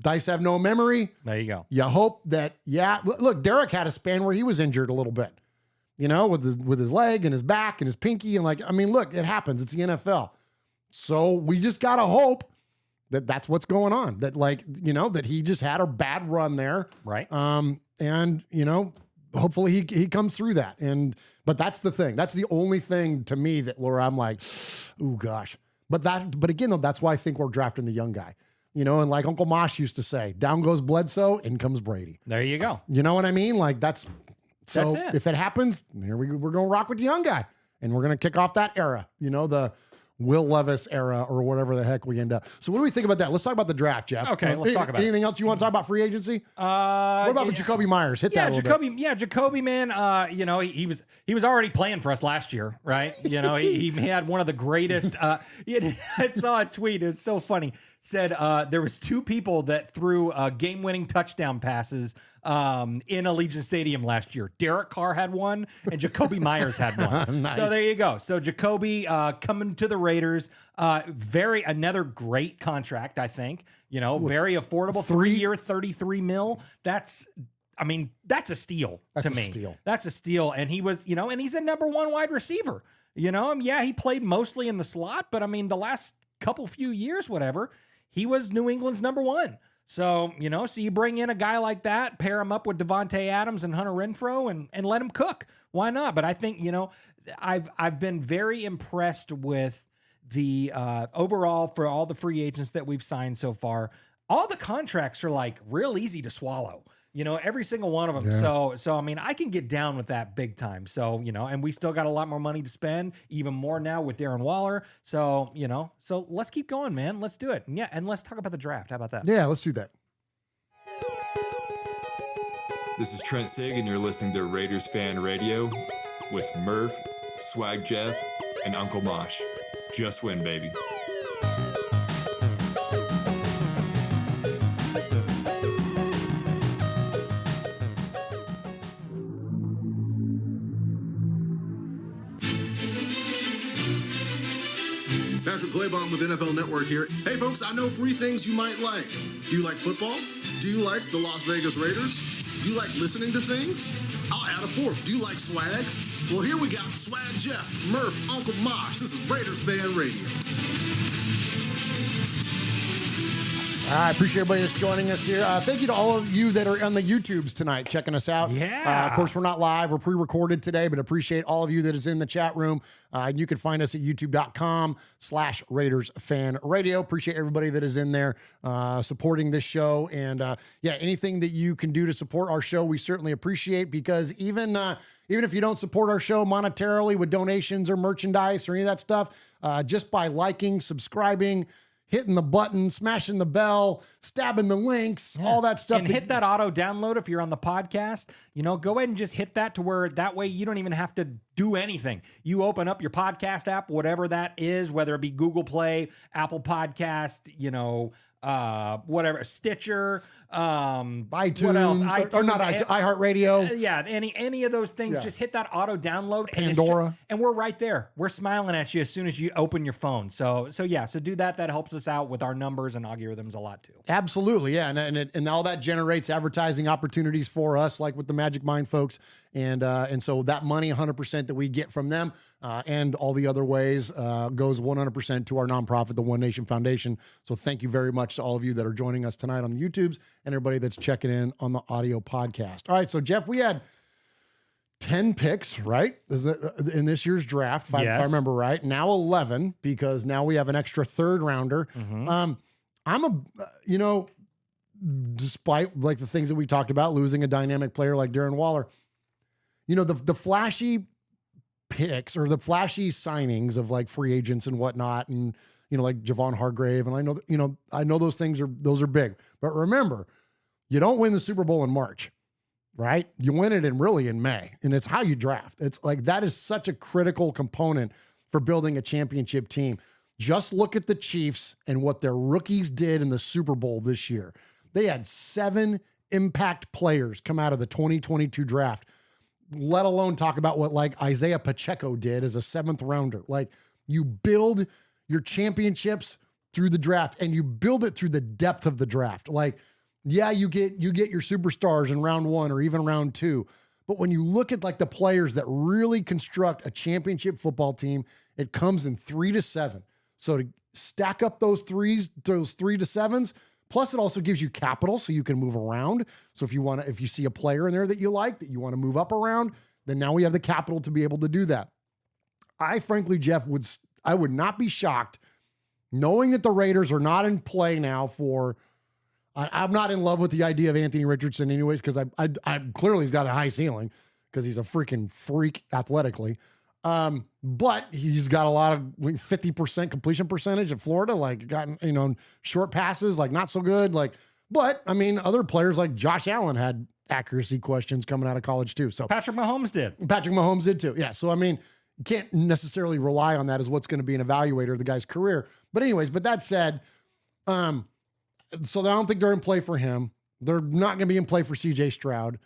Dice have no memory. There you go. You hope that, look, Derek had a span where he was injured a little bit, with his leg and his back and his pinky. And look, it happens. It's the NFL. So we just got to hope that that's what's going on. That that he just had a bad run there. Right. Hopefully he comes through that. But that's the thing. That's the only thing to me where I'm like, oh gosh. But again, though, that's why I think we're drafting the young guy. And like Uncle Mosh used to say, down goes Bledsoe, in comes Brady. There you go. You know what I mean? That's it. If it happens, we're going to rock with the young guy. And we're going to kick off that era, the Will Levis era or whatever the heck we end up. So what do we think about that? Let's talk about the draft, Jeff. Okay, let's talk about it. Anything else you want to talk about free agency? What about with Jacoby Myers? Hit that a little bit. Yeah, Jacoby, man. He was already playing for us last year, right? He had one of the greatest. I saw a tweet. It's so funny. Said there was 2 people that threw game-winning touchdown passes in Allegiant Stadium last year. Derek Carr had one, and Jacoby Myers had one. Nice. So there you go. So Jacoby coming to the Raiders. Another great contract, I think. Very affordable. 3-year, $33 million. That's a steal to me. Steal. That's a steal. And he was, and he's a number 1 wide receiver. He played mostly in the slot, but the last few years, whatever, he was New England's number 1. So, so you bring in a guy like that, pair him up with Devontae Adams and Hunter Renfrow and let him cook. Why not? But I think, I've been very impressed with the overall for all the free agents that we've signed so far. All the contracts are real easy to swallow. Every single one of them. Yeah. So I can get down with that big time. So, and we still got a lot more money to spend, even more now with Darren Waller. So, so let's keep going, man. Let's do it. Yeah. And let's talk about the draft. How about that? Yeah, let's do that. This is Trent Sig, and you're listening to Raiders Fan Radio with Murf, Swag Jeff, and Uncle Mosh. Just win, baby. Patrick Claybon with NFL Network here. Hey folks, I know 3 things you might like. Do you like football? Do you like the Las Vegas Raiders? Do you like listening to things? I'll add a 4th. Do you like swag? Well, here we got Swag Jeff, Murf, Uncle Mosh. This is Raiders Fan Radio. I appreciate everybody that's joining us here. Thank you to all of you that are on the YouTubes tonight checking us out. Yeah. Of course, we're not live. We're pre-recorded today, but appreciate all of you that is in the chat room. You can find us at youtube.com/Raiders Fan Radio. Appreciate everybody that is in there supporting this show. And anything that you can do to support our show, we certainly appreciate, because even if you don't support our show monetarily with donations or merchandise or any of that stuff, just by liking, subscribing, hitting the button, smashing the bell, stabbing the links, all that stuff. And hit that auto download if you're on the podcast. Go ahead and just hit that to where that way you don't even have to do anything. You open up your podcast app, whatever that is, whether it be Google Play, Apple Podcast, whatever, Stitcher, iTunes, what else? iTunes, or not iHeartRadio. Yeah, any of those things, just hit that auto download. Pandora. And we're right there. We're smiling at you as soon as you open your phone. So do that. That helps us out with our numbers and algorithms a lot too. Absolutely, yeah, and all that generates advertising opportunities for us, like with the Magic Mind folks, and so that money, 100% that we get from them, and all the other ways, goes 100% to our nonprofit, the One Nation Foundation. So thank you very much to all of you that are joining us tonight on the YouTubes and everybody that's checking in on the audio podcast. All right, so Jeff, we had 10 picks, right? In this year's draft, if I remember right. Now 11, because now we have an extra third rounder. Despite like the things that we talked about, losing a dynamic player like Darren Waller, the flashy picks or the flashy signings of like free agents and whatnot, and like Javon Hargrave, and I know those are big, but remember, you don't win the Super Bowl in March, right? You win it in May, and it's how you draft. It's like that is such a critical component for building a championship team. Just look at the Chiefs and what their rookies did in the Super Bowl this year. They had 7 impact players come out of the 2022 draft, let alone talk about what like Isaiah Pacheco did as a 7th rounder. Like, you build your championships through the draft, and you build it through the depth of the draft. Like, yeah, you get your superstars in round 1 or even round 2. But when you look at like the players that really construct a championship football team, it comes in 3 to 7. So to stack up those 3 to 7s, plus it also gives you capital so you can move around. So if you see a player in there that you like, that you want to move up around, then now we have the capital to be able to do that. I frankly, Jeff, I would not be shocked knowing that the Raiders are not in play now I'm not in love with the idea of Anthony Richardson anyways, because I clearly he's got a high ceiling because he's a freaking freak athletically. But he's got a lot of 50% completion percentage at Florida, like gotten, short passes, like not so good. But I mean, other players like Josh Allen had accuracy questions coming out of college too. So Patrick Mahomes did too. Yeah. So, I mean, you can't necessarily rely on that as what's going to be an evaluator of the guy's career. But anyways, but that said, so I don't think they're in play for him. They're not going to be in play for CJ Stroud.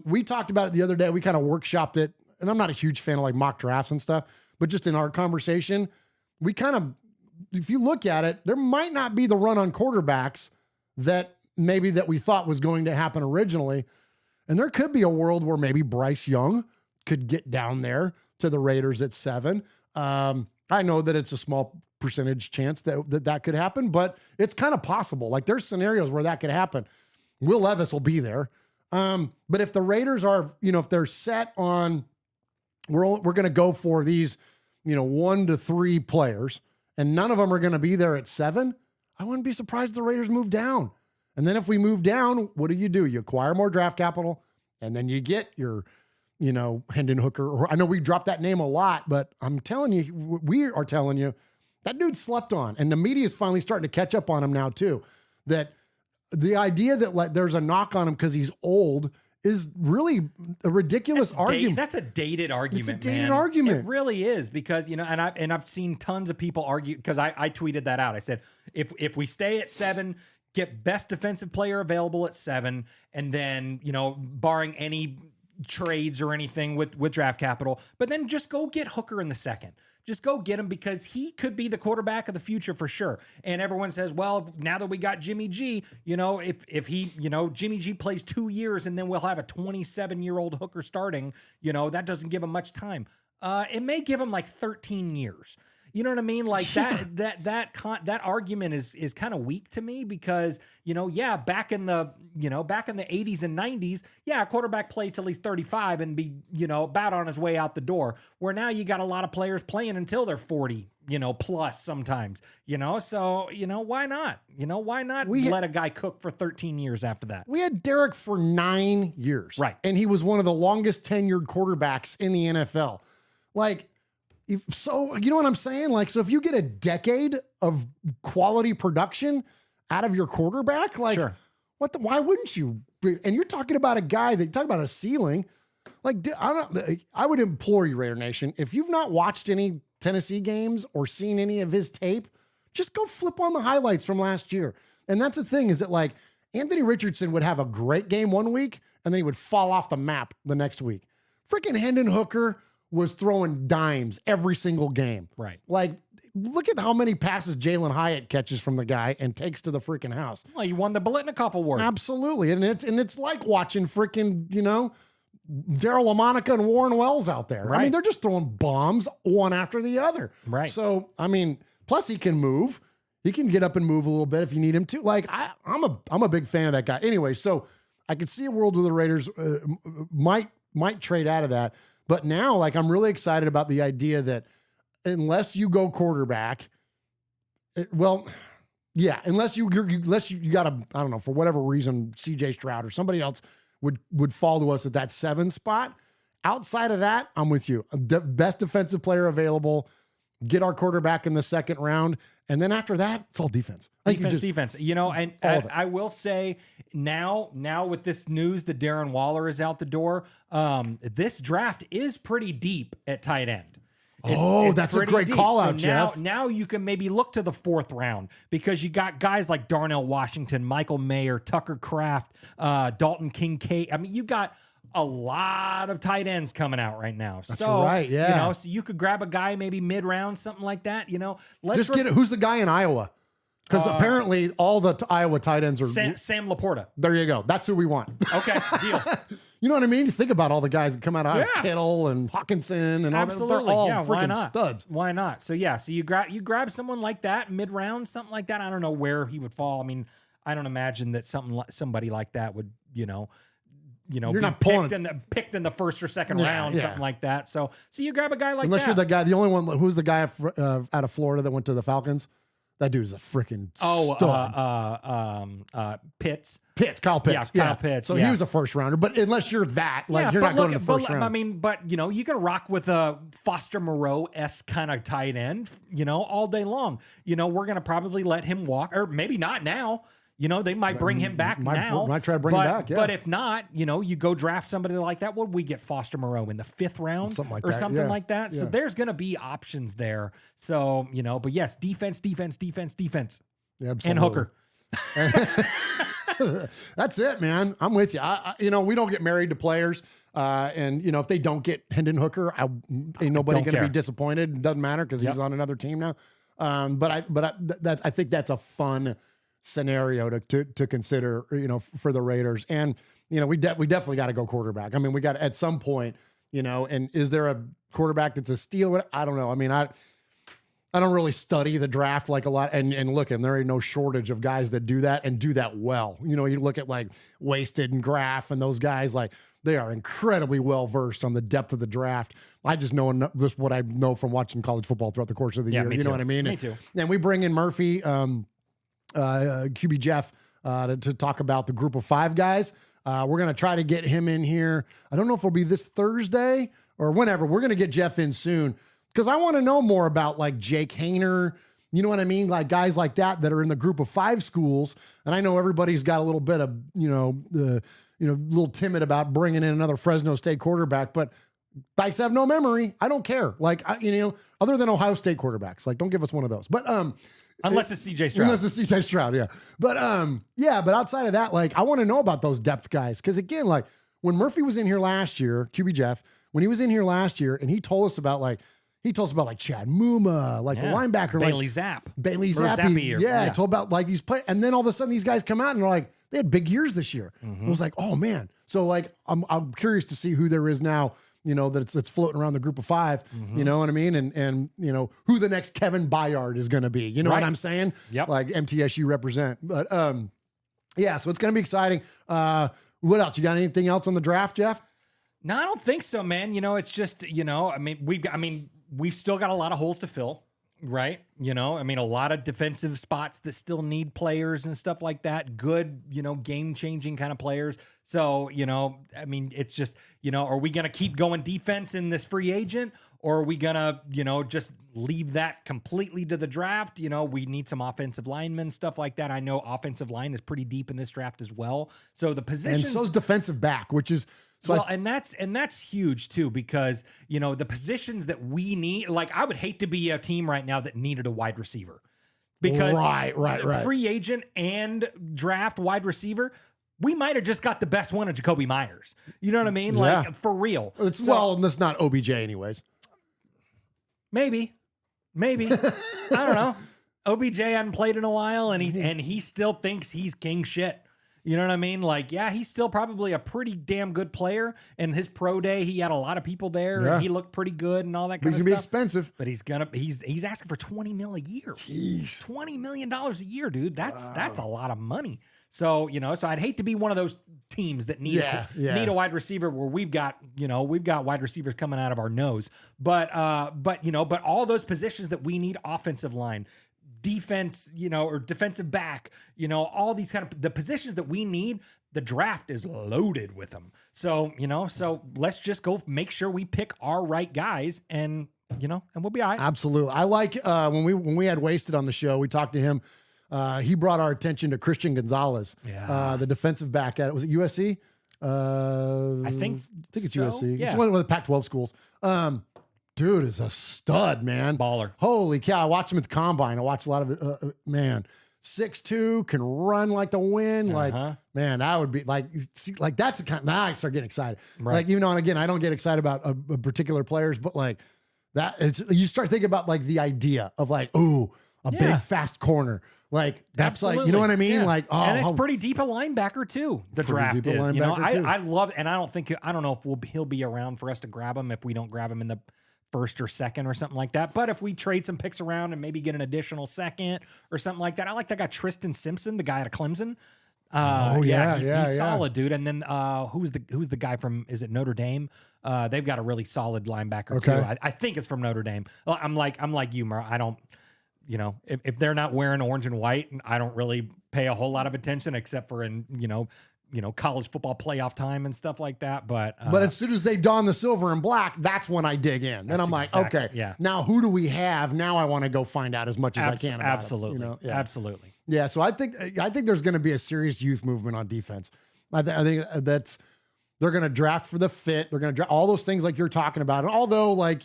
We talked about it the other day. We kind of workshopped it, and I'm not a huge fan of like mock drafts and stuff, but just in our conversation, we kind of, if you look at it, there might not be the run on quarterbacks that we thought was going to happen originally. And there could be a world where maybe Bryce Young could get down there to the Raiders at 7. I know that it's a small percentage chance that could happen, but it's kind of possible. Like, there's scenarios where that could happen. Will Levis will be there. But if the Raiders are, if they're set on, we're going to go for these, 1 to 3 players, and none of them are going to be there at 7, I wouldn't be surprised if the Raiders move down. And then if we move down, what do? You acquire more draft capital, and then you get your, Hendon Hooker. Or I know we dropped that name a lot, but I'm telling you, we are telling you, that dude slept on. And the media is finally starting to catch up on him now too. That the idea that there's a knock on him because he's old is really a ridiculous argument. That's a dated argument. It's a dated argument. It really is, because and I've seen tons of people argue, because I tweeted that out. I said, if we stay at 7, get best defensive player available at 7, and then barring any trades or anything with draft capital, but then just go get Hooker in the 2nd. Just go get him, because he could be the quarterback of the future for sure. And everyone says, well, now that we got Jimmy G, if he, Jimmy G plays 2 years and then we'll have a 27-year-old Hooker starting, that doesn't give him much time. It may give him like 13 years. You know what I mean? Like that argument is kind of weak to me, because, back in the 80s and 90s, a quarterback played till he's 35 and be, about on his way out the door, where now you got a lot of players playing until they're 40, plus sometimes, so, why not? Why not let a guy cook for 13 years after that? We had Derek for 9 years. Right. And he was one of the longest tenured quarterbacks in the NFL. Like, So you know what I'm saying? Like, so if you get a decade of quality production out of your quarterback, like, Sure. why wouldn't you? And you're talking about a guy that talk about a ceiling. Like, I would implore you, Raider Nation, if you've not watched any Tennessee games or seen any of his tape, just go flip on the highlights from last year. And that's the thing, is that like Anthony Richardson would have a great game one week and then he would fall off the map the next week. Freaking Hendon Hooker was throwing dimes every single game. Right. Like, look at how many passes Jalen Hyatt catches from the guy and takes to the freaking house. Well, you won the Biletnikoff Award. Absolutely. And it's like watching freaking, Daryl LaMonica and Warren Wells out there. I mean, Right. they're just throwing bombs one after the other. Right. So, I mean, plus he can move. He can get up and move a little bit if you need him to. Like, I'm a big fan of that guy. Anyway, so I could see a world where the Raiders might trade out of that. But now, like, I'm really excited about the idea that unless you go quarterback, unless you got a, I don't know, for whatever reason, CJ Stroud or somebody else would fall to us at that 7 spot. Outside of that, I'm with you. The best defensive player available, get our quarterback in the second round. And then after that, it's all defense. Like Defense. And I will say now with this news that Darren Waller is out the door, this draft is pretty deep at tight end. It's that's a pretty great deep. call out, So Jeff. Now you can maybe look to the 4th round because you got guys like Darnell Washington, Michael Mayer, Tucker Kraft, Dalton Kincaid. I mean, you got a lot of tight ends coming out right now. That's right, yeah. So you could grab a guy maybe mid-round, something like that. Just get it. Who's the guy in Iowa? Because apparently all the Iowa tight ends are Sam Laporta. There you go. That's who we want. Okay, deal. You know what I mean? You think about all the guys that come out of Kittle and Hawkinson and Absolutely. all that. They're all Why freaking not? studs. Why not? So you grab someone like that mid-round, something like that. I don't know where he would fall. I mean, I don't imagine that somebody like that would, You're be not picked in the 1st or 2nd round, yeah. something like that. So you grab a guy like Unless that. you're the guy, the only one, who's the guy out of Florida that went to the Falcons? That dude is a freaking stud. Pitts. Kyle Pitts. Yeah, Kyle Pitts. So he was a first rounder. But unless you're that, like, you're but not going to the first round. I mean, but you can rock with a Foster Moreau-esque kind of tight end, all day long. We're going to probably let him walk, or maybe not now. They might bring him back now. Might try to bring him back, yeah. But if not, you go draft somebody like that. What would we get Foster Moreau in the 5th round? Something like or that, something yeah. like that. So Yeah. there's going to be options there. So, but yes, defense. Yeah, And Hooker. That's it, man. I'm with you. We don't get married to players. And if they don't get Hendon Hooker, ain't nobody going to be disappointed. It doesn't matter because he's on another team now. I think that's a fun scenario to consider, for the Raiders. And, we definitely got to go quarterback. I mean, we got at some point, and is there a quarterback that's a steal? I don't know. I mean, I don't really study the draft like a lot, and look, and there ain't no shortage of guys that do that and do that well. You look at like Wasted and Graff and those guys, like they are incredibly well versed on the depth of the draft. I just know just what I know from watching college football throughout the course of the year. Me You too. know what I mean? Me too. And we bring in Murphy, QB Jeff, to talk about the group of 5 guys. We're going to try to get him in here. I don't know if it'll be this Thursday or whenever. We're going to get Jeff in soon because I want to know more about like Jake Hayner. You know what I mean? Like guys like that are in the group of 5 schools. And I know everybody's got a little bit of, a little timid about bringing in another Fresno State quarterback, but Dykes have no memory. I don't care. Like, other than Ohio State quarterbacks, like don't give us one of those. But, Unless it's CJ Stroud. Unless it's CJ Stroud, yeah. But but outside of that, like I want to know about those depth guys. Because again, like when Murphy was in here last year, QB Jeff, when he was in here last year and he told us about like Chad Muma, like the linebacker, Bailey Zapp. Bailey Or Zappi. Zappi, Told about like these play, and then all of a sudden these guys come out and they're like, they had big years this year. I was like, oh man. So like I'm curious to see who there is now, that's floating around the group of 5, you know what I mean? And who the next Kevin Byard is going to be, you know what I'm saying? Yep. Like MTSU represent. But so it's going to be exciting. What else? You got anything else on the draft, Jeff? No, I don't think so, man. It's just, we've still got a lot of holes to fill, right? A lot of defensive spots that still need players and stuff like that. Good, game-changing kind of players. So, it's just, are we going to keep going defense in this free agent? or are we gonna, just leave that completely to the draft? We need some offensive linemen, stuff like that. I know offensive line is pretty deep in this draft as well. So the positions, and so is defensive back, which is and that's huge too, because the positions that we need, like I would hate to be a team right now that needed a wide receiver, because right. free agent and draft wide receiver, we might have just got the best one of Jacoby Myers. You know what I mean? Yeah. Like, for real. And that's not OBJ anyways. Maybe. I don't know. OBJ hadn't played in a while, and he still thinks he's king shit. You know what I mean? Like, yeah, he's still probably a pretty damn good player. And his pro day, he had a lot of people there, and he looked pretty good and all that kind of stuff. He's gonna be expensive, but he's asking for $20 million a year. Jeez. $20 million a year, dude. That's a lot of money. So, so I'd hate to be one of those teams that need a wide receiver where we've got wide receivers coming out of our nose. But all those positions that we need, offensive line, defense, or defensive back, all these kind of the positions that we need, the draft is loaded with them. So, so let's just go make sure we pick our right guys, and we'll be all right. Absolutely. I like when we had Wasted on the show, we talked to him. He brought our attention to Christian Gonzalez, the defensive back at, was it USC? I think it's so. USC. Yeah. It's one of the Pac-12 schools. Dude is a stud, man. Baller. Holy cow. I watched him at the combine. I watched a lot of it. Man, 6'2", can run like the wind. Like, man, that would be like that's the kind. Now I start getting excited. Right. Like, even though, and again, I don't get excited about a particular players, but like that, you start thinking about like the idea of like, ooh, big fast corner. Like, that's Absolutely. like, you know what I mean? Yeah. Like, and it's pretty deep a linebacker too. The draft is, I love, and I don't know if he'll be around for us to grab him if we don't grab him in the first or second or something like that. But if we trade some picks around and maybe get an additional second or something like that, I like that guy Tristan Simpson, the guy out of Clemson. He's solid, dude. And then who's the guy from? Is it Notre Dame? They've got a really solid linebacker too. I think it's from Notre Dame. I'm like you, Mur. I don't. If they're not wearing orange and white, I don't really pay a whole lot of attention except for in college football playoff time and stuff like that. But as soon as they don the silver and black, that's when I dig in. Then I'm like, okay, now who do we have? Now I want to go find out as much as I can about absolutely. it, Absolutely. Yeah, so I think there's going to be a serious youth movement on defense. I think that's they're going to draft for the fit. They're going to draft all those things like you're talking about. And although, like,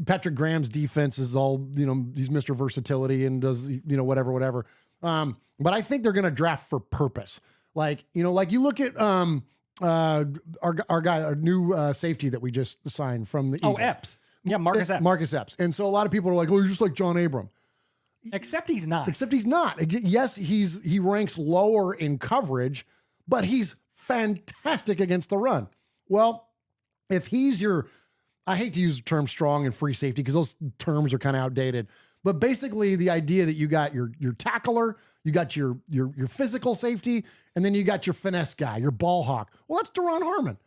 Patrick Graham's defense is all, he's Mr. Versatility and does, whatever. But I think they're going to draft for purpose. Like, like you look at our guy, our new safety that we just signed from the Eagles. Epps. Yeah, Marcus Epps. Marcus Epps. And so a lot of people are like, oh, you're just like John Abram. Except he's not. Yes, he ranks lower in coverage, but he's fantastic against the run. Well, if he's I hate to use the term strong and free safety because those terms are kind of outdated, but basically the idea that you got your tackler, you got your physical safety, and then you got your finesse guy, your ball hawk. Well, that's Daron Harmon.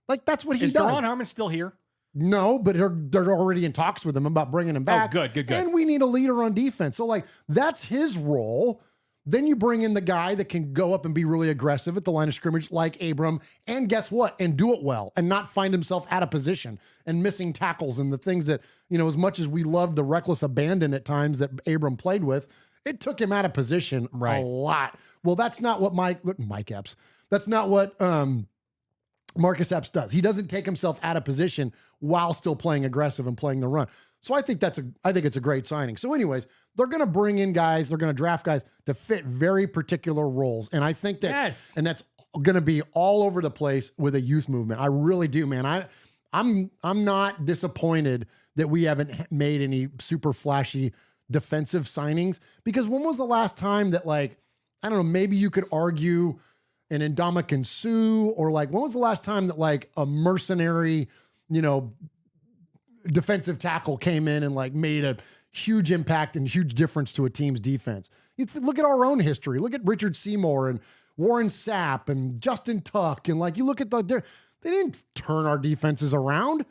Like, that's what he does. Is Daron Harmon still here? No, but they're already in talks with him about bringing him back. Oh, good. And we need a leader on defense. So, like, that's his role. Then you bring in the guy that can go up and be really aggressive at the line of scrimmage like Abram, and guess what? And do it well and not find himself out of position and missing tackles and the things that, as much as we love the reckless abandon at times that Abram played with, it took him out of position a lot. Well, that's not what Mike Epps. That's not what Marcus Epps does. He doesn't take himself out of position while still playing aggressive and playing the run. So I think it's a great signing. So anyways, they're going to bring in guys, they're going to draft guys to fit very particular roles. And I think that, and that's going to be all over the place with a youth movement. I really do, man. I'm not disappointed that we haven't made any super flashy defensive signings, because when was the last time that, like, I don't know, maybe you could argue an Ndamukong Suh, or like, when was the last time that like a mercenary, defensive tackle came in and like made a huge impact and huge difference to a team's defense? You look at our own history. Look at Richard Seymour and Warren Sapp and Justin Tuck. And like, you look at they didn't turn our defenses around.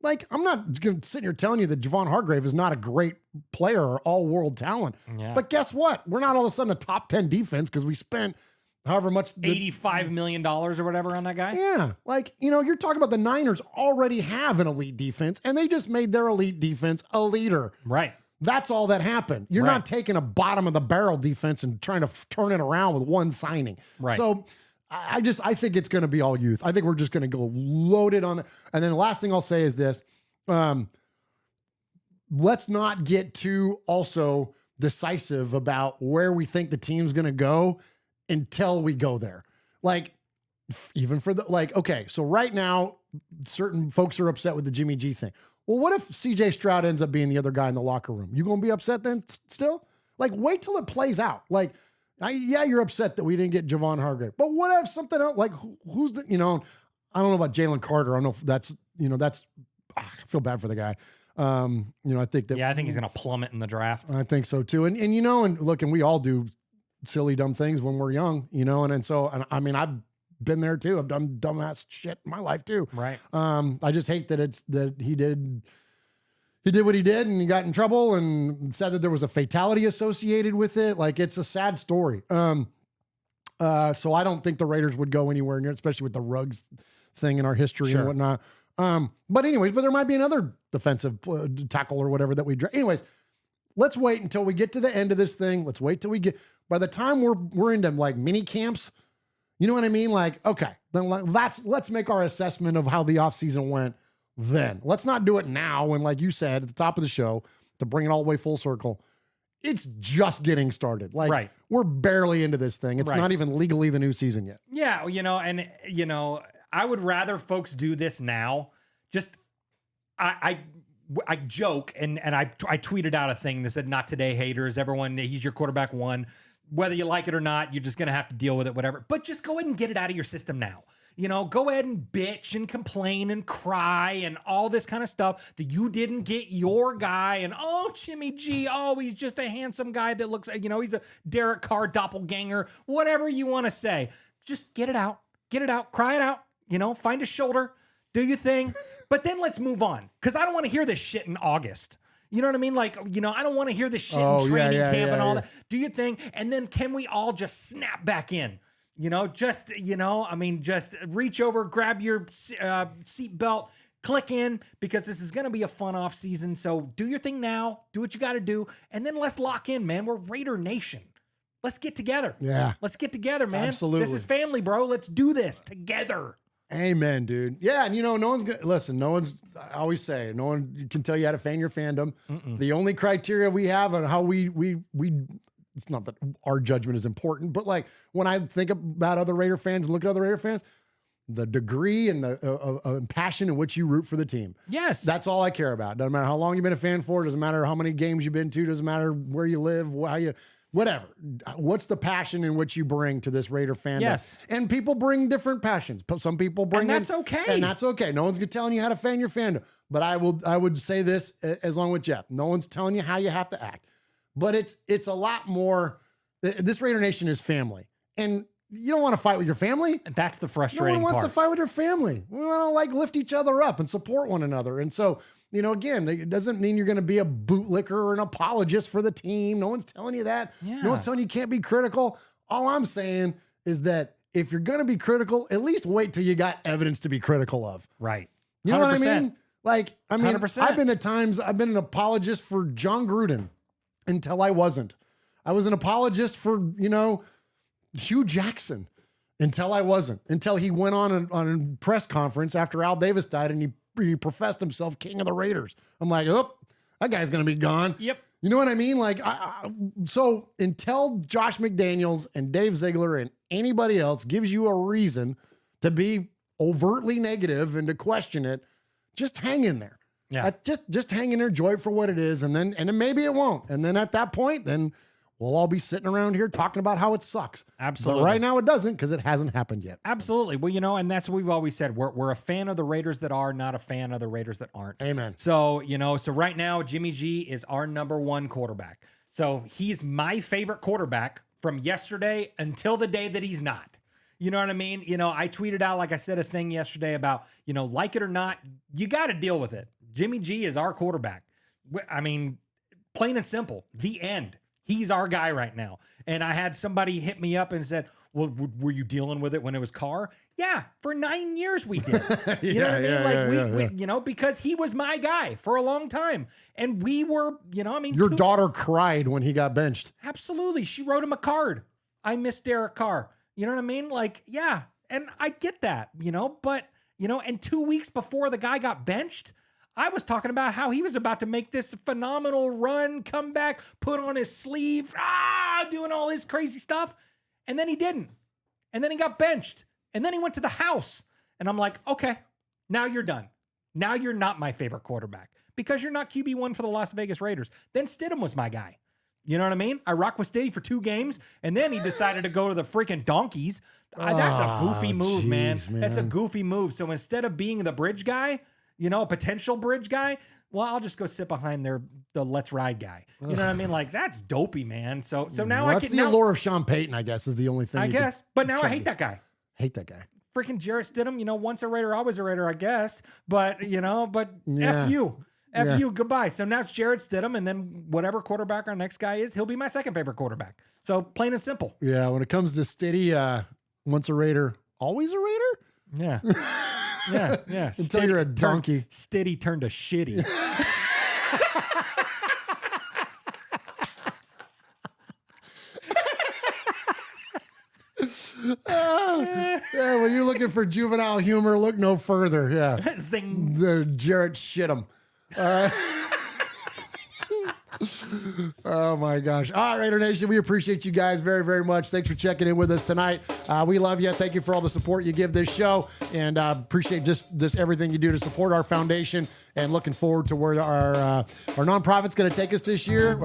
Like, I'm not going to sit here telling you that Javon Hargrave is not a great player or all-world talent. Yeah. But guess what? We're not all of a sudden a top 10 defense because we spent however much. $85 million or whatever on that guy. Yeah. Like, you're talking about the Niners already have an elite defense, and they just made their elite defense a leader. Right. That's all that happened. You're not taking a bottom of the barrel defense and trying to turn it around with one signing. Right. So I think it's going to be all youth. I think we're just going to go loaded on it. And then the last thing I'll say is this. Let's not get too also decisive about where we think the team's going to go until we go there. Like, even for okay, so right now, certain folks are upset with the Jimmy G thing. Well, what if CJ Stroud ends up being the other guy in the locker room? You going to be upset then still? Like, wait till it plays out. Like, you're upset that we didn't get Javon Hargrave. But what if something else? Like, who's the, I don't know about Jalen Carter. I don't know if that's, I feel bad for the guy. I think that. Yeah, I think he's going to plummet in the draft. I think so too. And look, and we all do silly, dumb things when we're young, and I mean, I've been there too. I've done dumbass shit in my life too. Right. I just hate that he did what he did and he got in trouble and said that there was a fatality associated with it. Like, it's a sad story. So I don't think the Raiders would go anywhere near, especially with the Ruggs thing in our history and whatnot. But there might be another defensive tackle or whatever that we draft. Anyways, let's wait until we get to the end of this thing. Let's wait till we get, by the time we're into like mini camps, you know what I mean? Like, okay, then let's make our assessment of how the offseason went then. Let's not do it now when, like you said at the top of the show, to bring it all the way full circle, it's just getting started. Like, we're barely into this thing. It's not even legally the new season yet. Yeah, I would rather folks do this now. Just, I joke and I tweeted out a thing that said, "Not today, haters. Everyone, he's your quarterback one. Whether you like it or not, you're just going to have to deal with it, whatever." But just go ahead and get it out of your system now. Go ahead and bitch and complain and cry and all this kind of stuff that you didn't get your guy. And, oh, Jimmy G, oh, he's just a handsome guy that looks, he's a Derek Carr doppelganger, whatever you want to say. Just get it out, cry it out, find a shoulder, do your thing. But then let's move on, because I don't want to hear this shit in August. You know what I mean? Like, I don't want to hear this shit in training camp and all that. Do your thing. And then can we all just snap back in? Just reach over, grab your seat belt, click in, because this is going to be a fun off season. So do your thing now, do what you got to do. And then let's lock in, man. We're Raider Nation. Let's get together. Yeah. Let's get together, man. Absolutely. This is family, bro. Let's do this together. Amen, dude. Yeah, and no one's gonna listen. No one's. I always say, no one can tell you how to fan your fandom. The only criteria we have on how we. It's not that our judgment is important, but like when I think about other Raider fans, look at other Raider fans, the degree and the passion in which you root for the team. Yes, that's all I care about. Doesn't matter how long you've been a fan for. Doesn't matter how many games you've been to. Doesn't matter where you live. How you. Whatever. What's the passion in which you bring to this Raider fandom? Yes. And people bring different passions. Some people bring, and that's okay. And that's okay. No one's telling you how to fan your fandom. But I would say this as long with Jeff. No one's telling you how you have to act. But it's a lot more. This Raider Nation is family, and you don't want to fight with your family. And that's the frustrating No one wants part. to fight with their family. We want to lift each other up and support one another. And so, again, it doesn't mean you're going to be a bootlicker or an apologist for the team. No one's telling you that. Yeah. No one's telling you can't be critical. All I'm saying is that if you're going to be critical, at least wait till you got evidence to be critical of. Right. You know what I 100%. mean? Like, 100%. I've been an apologist for John Gruden until I wasn't. I was an apologist for, Hugh Jackson until I wasn't. Until he went on a press conference after Al Davis died and he professed himself king of the Raiders. I'm like, oh, that guy's going to be gone. Yep. You know what I mean? Like, so until Josh McDaniels and Dave Ziegler and anybody else gives you a reason to be overtly negative and to question it, just hang in there. Yeah. Just hang in there, enjoy it for what it is, and then maybe it won't. And then at that point, then we'll all be sitting around here talking about how it sucks. Absolutely. But right now it doesn't, because it hasn't happened yet. Absolutely. Well, and that's what we've always said. We're a fan of the Raiders that are, not a fan of the Raiders that aren't. Amen. So, so right now, Jimmy G is our number one quarterback. So he's my favorite quarterback from yesterday until the day that he's not. You know what I mean? I tweeted out, like I said, a thing yesterday about, like it or not, you got to deal with it. Jimmy G is our quarterback. I mean, plain and simple, the end. He's our guy right now. And I had somebody hit me up and said, Well, were you dealing with it when it was Carr? Yeah, for 9 years we did. You know what I mean? We, you know, because he was my guy for a long time. And we were, you know, I mean. Your daughter cried when he got benched. Absolutely. She wrote him a card. I miss Derek Carr. You know what I mean? Like, yeah. And I get that, you know, but, you know, and 2 weeks before the guy got benched, I was talking about how he was about to make this phenomenal run, come back, put on his sleeve, doing all his crazy stuff. And then he didn't. And then he got benched. And then he went to the house. And I'm like, okay, now you're done. Now you're not my favorite quarterback because you're not QB1 for the Las Vegas Raiders. Then Stidham was my guy. You know what I mean? I rocked with Stiddy for 2 games, and then he decided to go to the freaking Donkeys. That's a goofy move, man. That's a goofy move. So instead of being the bridge guy, you know, a potential bridge guy, well, I'll just go sit behind the Let's Ride guy. You know what I mean? Like, that's dopey, man. So now I can. That's the allure of Sean Payton, I guess, is the only thing. I guess. But now I hate that guy. Hate that guy. Freaking Jarrett Stidham, you know, once a Raider, always a Raider, I guess. But, you know, F you. F you, goodbye. So now it's Jarrett Stidham, and then whatever quarterback our next guy is, he'll be my second favorite quarterback. So plain and simple. Yeah, when it comes to Stiddy, once a Raider, always a Raider? Yeah. Yeah. Until you're a donkey. Stiddy turned to shitty. Yeah, when you're looking for juvenile humor, look no further. Yeah. Zing. The Jarrett Shit'em. Oh my gosh. All right, Raider Nation, we appreciate you guys very, very much. Thanks for checking in with us tonight. We love you. Thank you for all the support you give this show, and appreciate just everything you do to support our foundation, and looking forward to where our nonprofit's going to take us this year.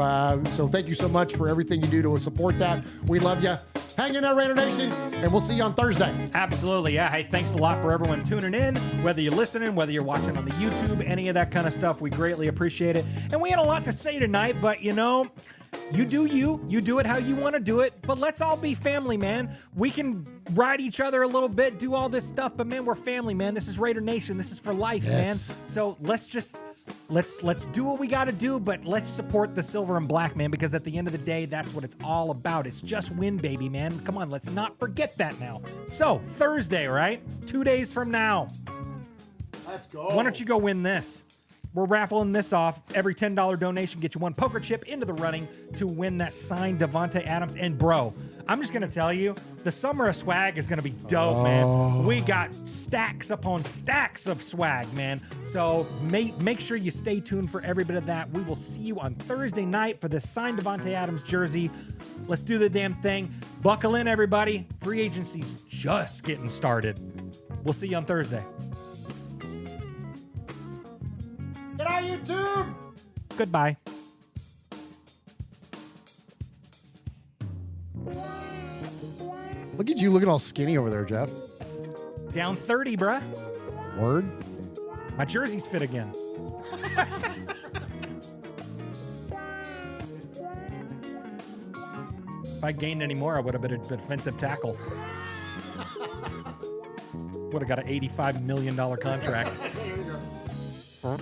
So thank you so much for everything you do to support that. We love you. Hang in there, Raider Nation, and we'll see you on Thursday. Absolutely. Yeah. Hey, thanks a lot for everyone tuning in, whether you're listening, whether you're watching on the YouTube, any of that kind of stuff. We greatly appreciate it. And we had a lot to say tonight, but you know, you do it how you want to do it, but let's all be family, man. We can ride each other a little bit, do all this stuff, but man, we're family, man. This is Raider Nation. This is for life, man. So let's do what we got to do, but let's support the silver and black, man, because at the end of the day, that's what it's all about. It's just win, baby, man. Come on, let's not forget that now. So Thursday, right? 2 days from now. Let's go. Why don't you go win this? We're raffling this off. Every $10 donation gets you one poker chip into the running to win that signed Davante Adams. And bro, I'm just going to tell you, the summer of swag is going to be dope, man. We got stacks upon stacks of swag, man. So make sure you stay tuned for every bit of that. We will see you on Thursday night for this signed Davante Adams jersey. Let's do the damn thing. Buckle in, everybody. Free agency's just getting started. We'll see you on Thursday. Get on YouTube. Goodbye. Look at you looking all skinny over there, Jeff. Down 30, bruh. Word. My jersey's fit again. If I gained any more, I would have been a defensive tackle. Would have got an $85 million contract. There you go.